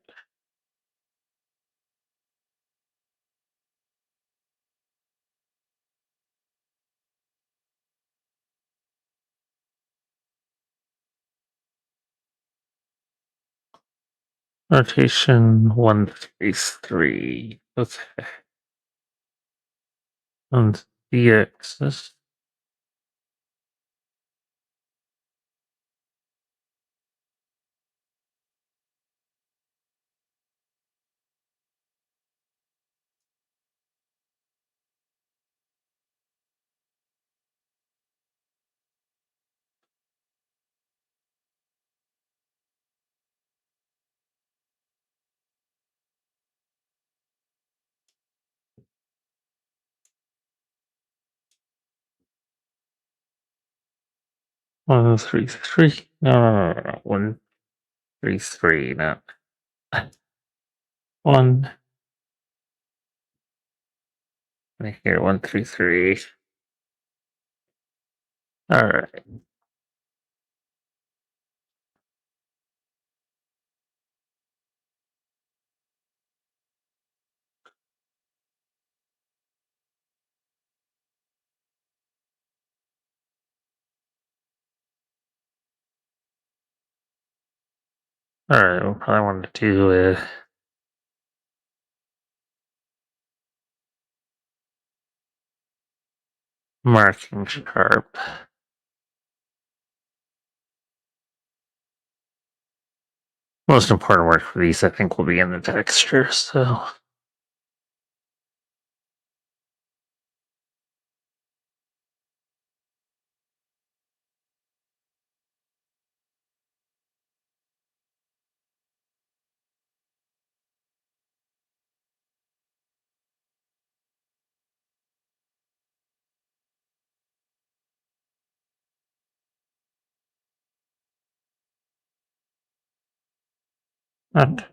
Rotation 133. Okay. On the axis. One, three, three. No. 133, not one. Right here, 133. Alright. Alright, we'll probably want to do a marking sharp. Most important work for these, I think, will be in the texture, so. Okay.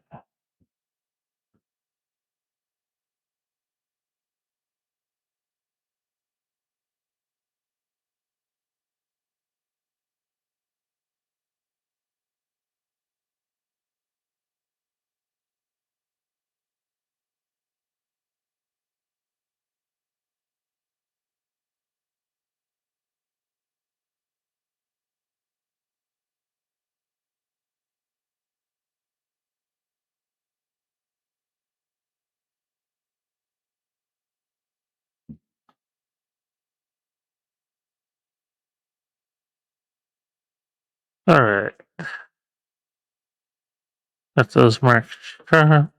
Alright. Let those marks sharp.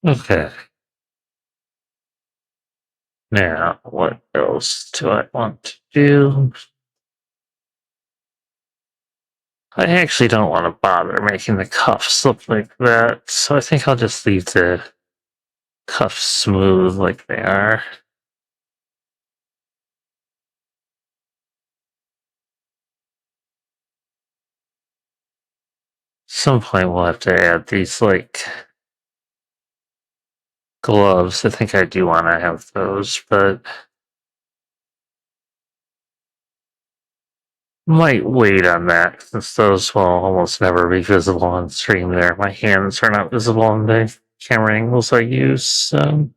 Okay. Now, what else do I want to do? I actually don't want to bother making the cuffs look like that, so I think I'll just leave the cuffs smooth like they are. Some point we'll have to add these, like, gloves. I think I do want to have those, but might wait on that since those will almost never be visible on stream there. My hands are not visible in the camera angles I use, so.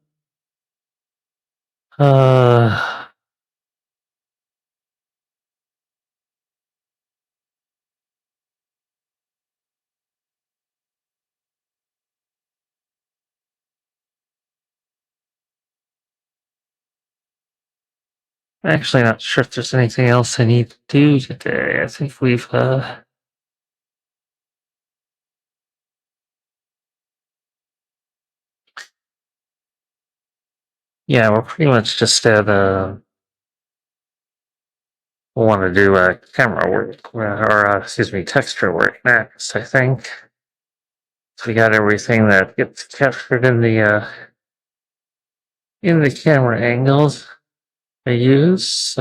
Uh, I'm actually not sure if there's anything else I need to do today. I think we've yeah, we're pretty much just at want to do camera work or excuse me, texture work next. I think so. We got everything that gets captured in the camera angles I use.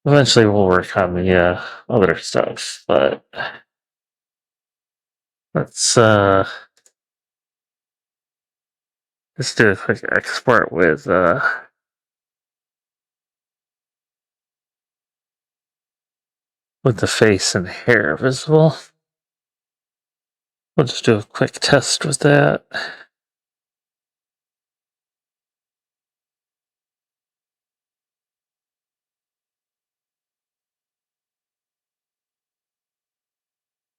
Eventually, we'll work on the other stuff, but let's let's do a quick export with the face and hair visible. We'll just do a quick test with that.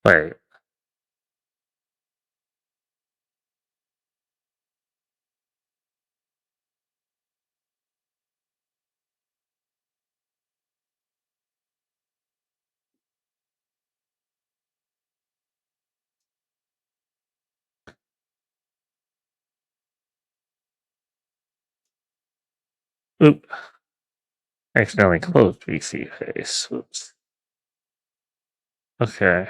Wait. Oop. I accidentally closed VC face. Oops. Okay.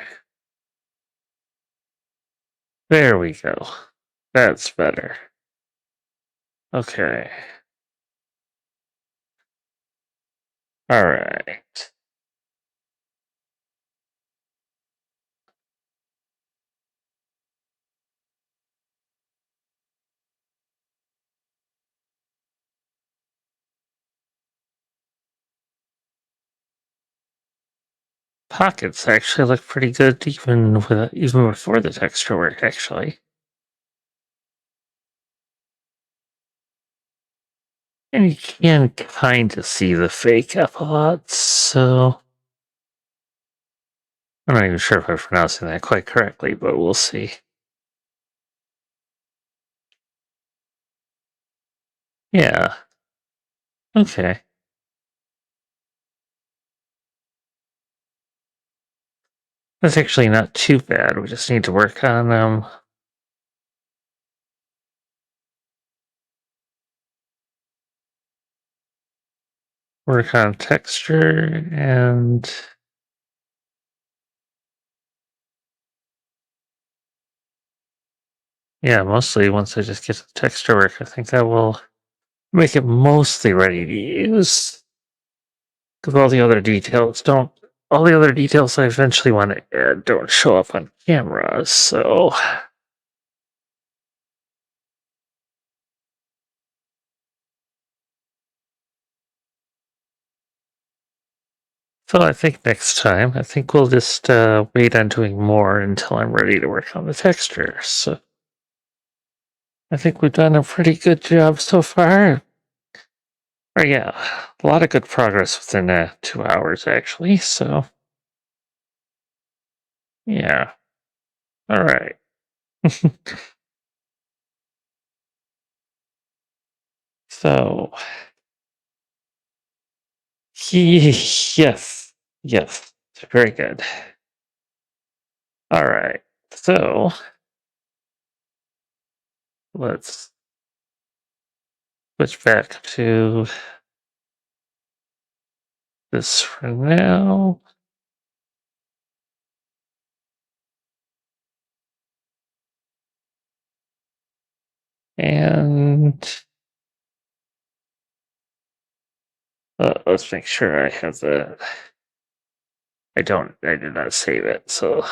There we go. That's better. Okay. All right. Pockets actually look pretty good even before the texture work, actually. And you can kind of see the fake epaulets, so I'm not even sure if I'm pronouncing that quite correctly, but we'll see. Yeah. Okay. That's actually not too bad. We just need to work on texture and yeah, mostly once I just get the texture work, I think that will make it mostly ready to use. Because all the other details I eventually want to add don't show up on camera, so. So I think next time, I think we'll just wait on doing more until I'm ready to work on the texture. So I think we've done a pretty good job so far. Or yeah, a lot of good progress within 2 hours actually. So yeah, all right. So yes, yes, very good. All right, so let's switch back to this for now. And let's make sure I have the. I did not save it. So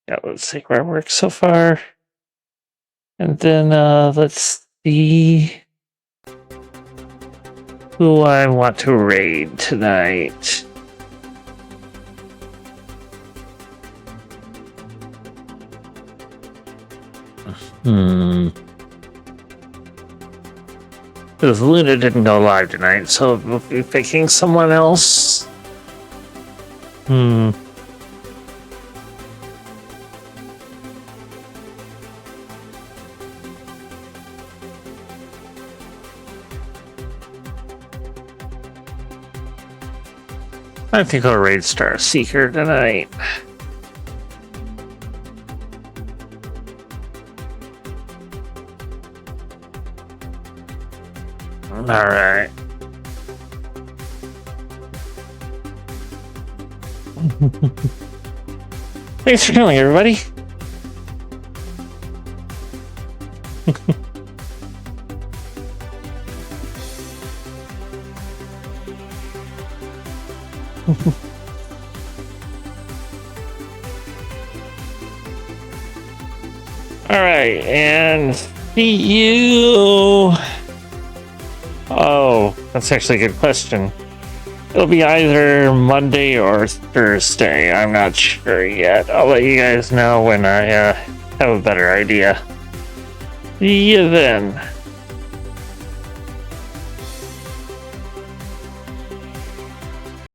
yeah, let's see where it works so far. And then let's see who I want to raid tonight. Because Luna didn't go live tonight, so we'll be picking someone else. I think I'll raid Star Seeker tonight. Alright. Thanks for coming, everybody. Alright, and see you. Oh, that's actually a good question. It'll be either Monday or Thursday. I'm not sure yet. I'll let you guys know when I have a better idea. See you then.